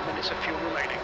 Minutes of fuel remaining.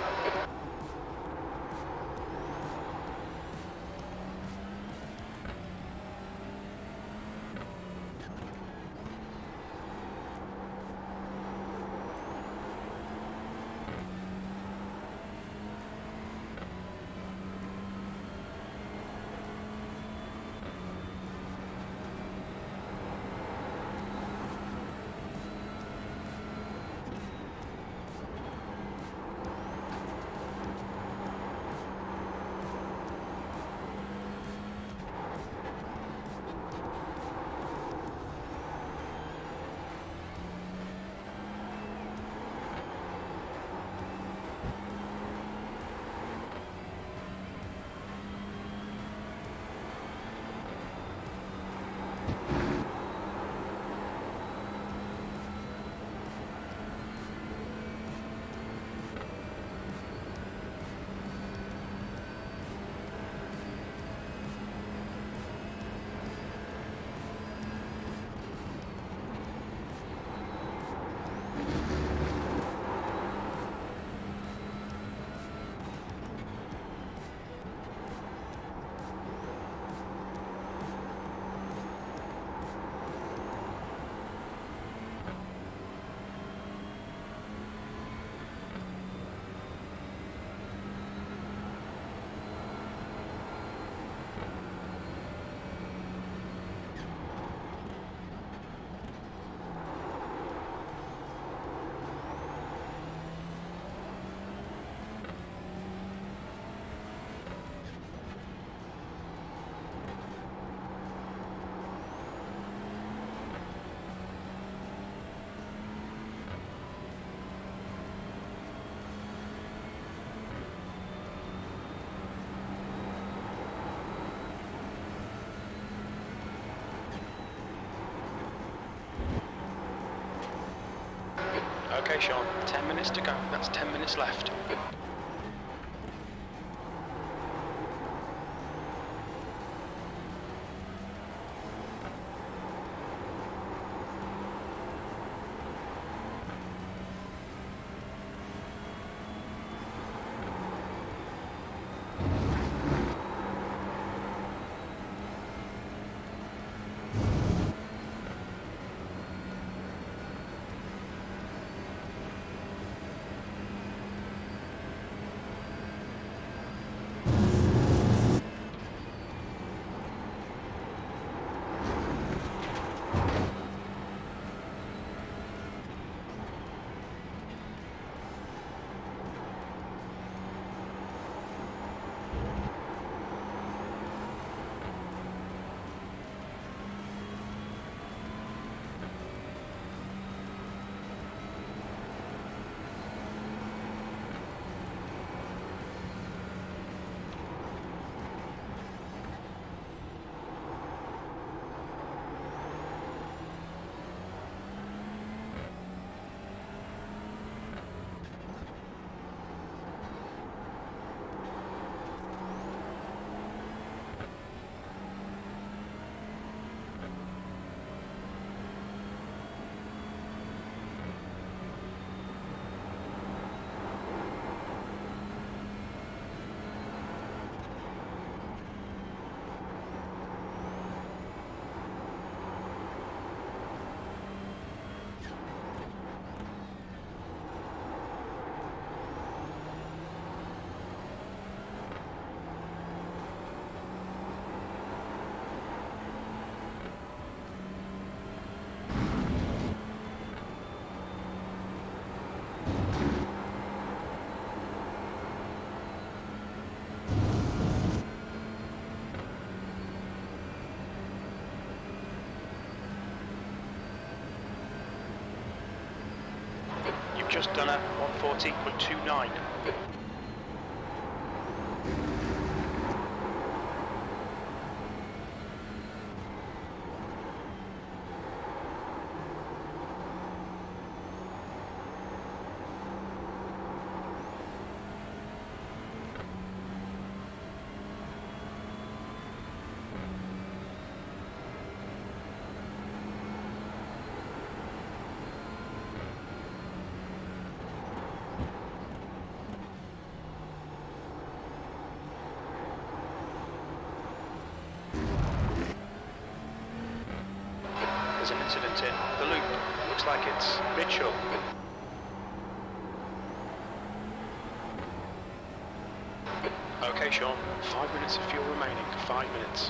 Okay, Sean, 10 minutes to go. That's 10 minutes left. You've just done a 140.29. There's an incident in the loop. Looks like it's Mitchell. Okay, Sean. 5 minutes of fuel remaining. 5 minutes.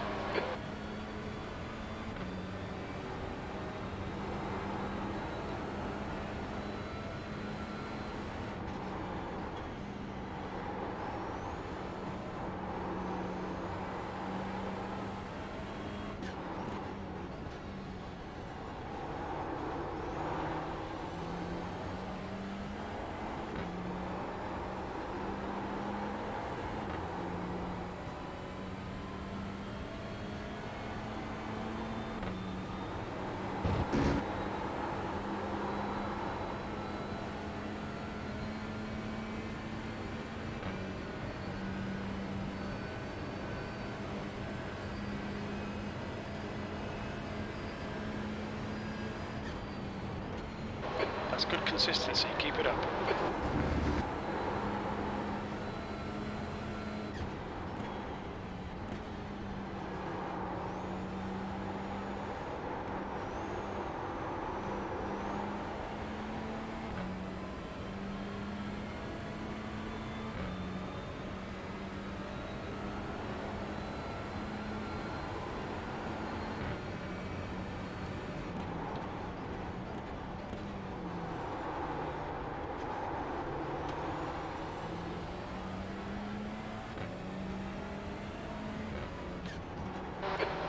That's good consistency. Keep it up.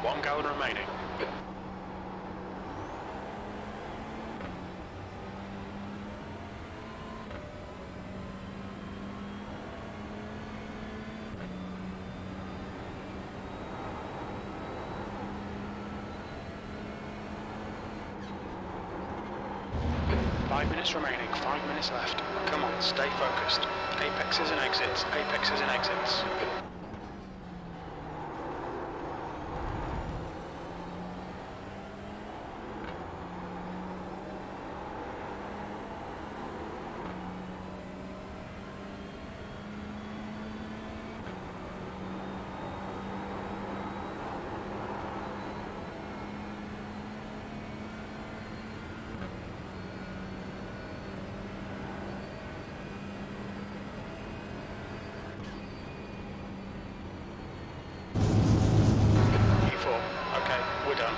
One gallon remaining. 5 minutes remaining, 5 minutes left. Come on, stay focused. Apexes and exits, apexes and exits. Okay, we're done.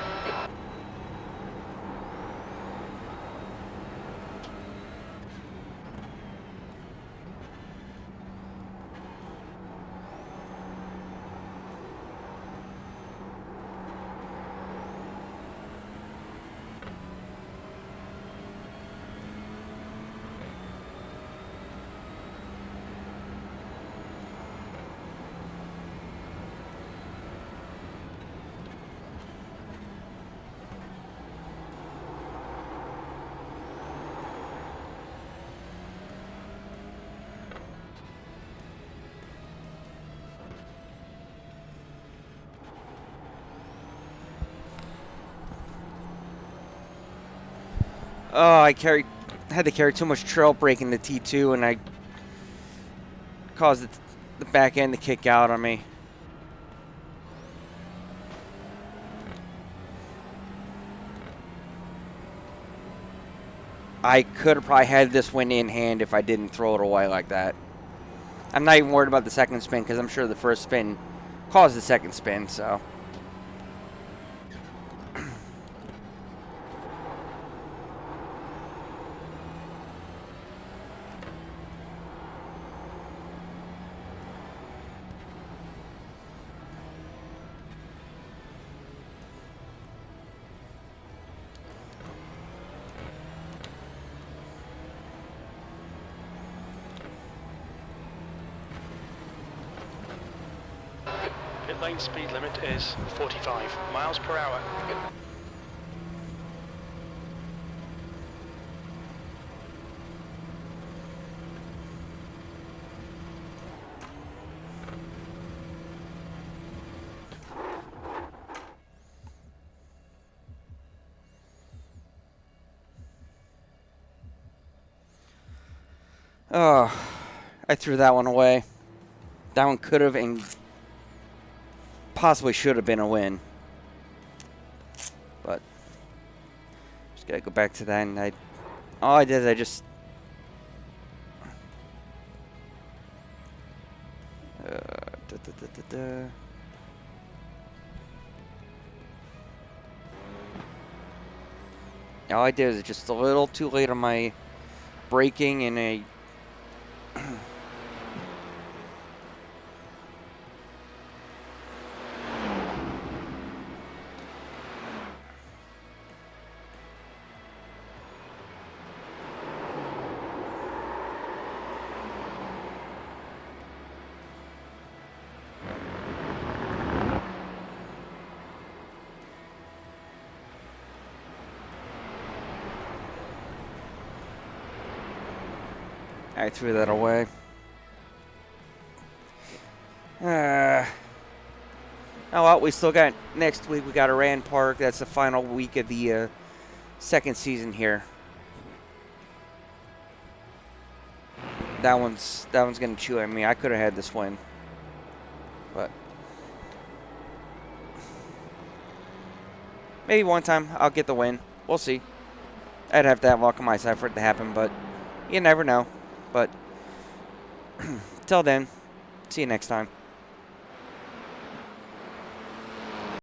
Oh, had to carry too much trail brake in the T2, and I caused the back end to kick out on me. I could have probably had this win in hand if I didn't throw it away like that. I'm not even worried about the second spin because I'm sure the first spin caused the second spin, so. Pit lane speed limit is 45 miles per hour. Oh, I threw that one away. That one could have and possibly should have been a win. But just gotta go back to that, and all I did is I just all I did is just a little too late on my braking and a I threw that away. Oh well, we still got next week. We got Iran Park. That's the final week of the second season here. That one's gonna chew at me. I could have had this win, but maybe one time I'll get the win. We'll see. I'd have to have luck on my side for it to happen, but you never know. But till then, see you next time.